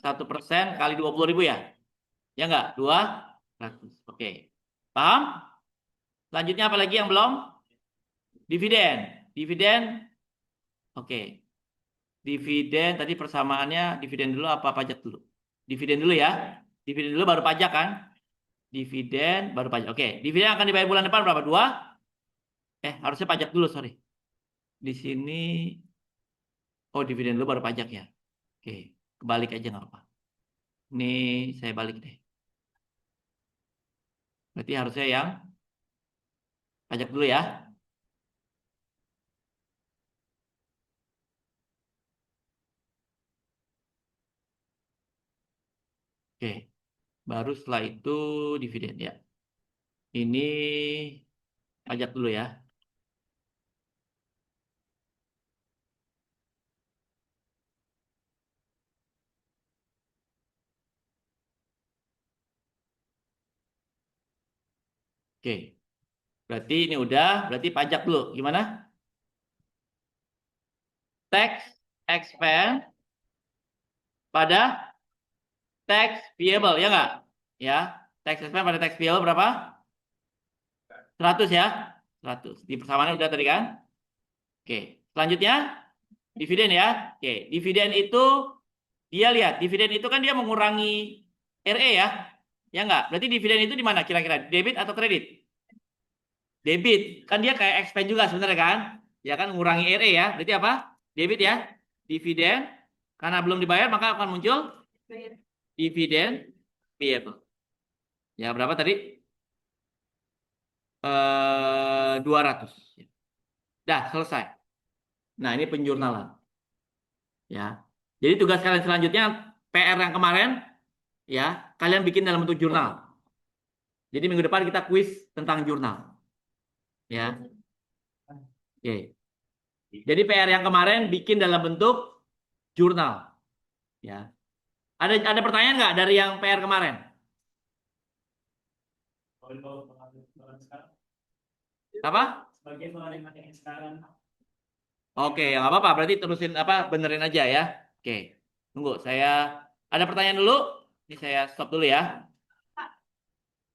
1% kali 20.000 ya? Ya enggak? 200. Oke. Paham? Selanjutnya apa lagi yang belum? Dividen. Dividen. Oke. Dividen tadi persamaannya dividen dulu apa pajak dulu? Dividen dulu ya. Dividen dulu baru pajak kan? Dividen baru pajak. Oke. Dividen akan dibayar bulan depan berapa? 2? Harusnya pajak dulu, sorry. Di sini dividen dulu baru pajak ya. Oke, kebalik aja nggak apa-apa. Ini saya balik deh. Berarti harusnya yang pajak dulu ya. Oke, baru setelah itu dividen ya. Ini pajak dulu ya. Oke, berarti ini udah, berarti pajak dulu. Gimana? Tax expense pada tax payable ya nggak? Ya, tax expense pada tax payable berapa? 100 ya. 100. Di persamaannya udah tadi kan? Oke, selanjutnya dividen ya. Oke, dividen itu dia lihat, dividen itu kan dia mengurangi RE ya. Ya enggak? Berarti dividen itu di mana kira-kira? Debit atau kredit? Debit. Kan dia kayak expense juga sebenarnya kan? Ya kan mengurangi RE ya. Berarti apa? Debit ya. Dividen karena belum dibayar maka akan muncul dividen payable. Ya, berapa tadi? 200. Dah, selesai. Nah, ini penjurnalan. Ya. Jadi tugas kalian selanjutnya PR yang kemarin ya, kalian bikin dalam bentuk jurnal. Jadi minggu depan kita kuis tentang jurnal. Ya. Oke. Jadi PR yang kemarin bikin dalam bentuk jurnal. Ya. Ada pertanyaan nggak dari yang PR kemarin? Apa? Oke, ya nggak apa-apa. Berarti terusin benerin aja ya. Oke. Tunggu, saya ada pertanyaan dulu. Ini saya stop dulu ya.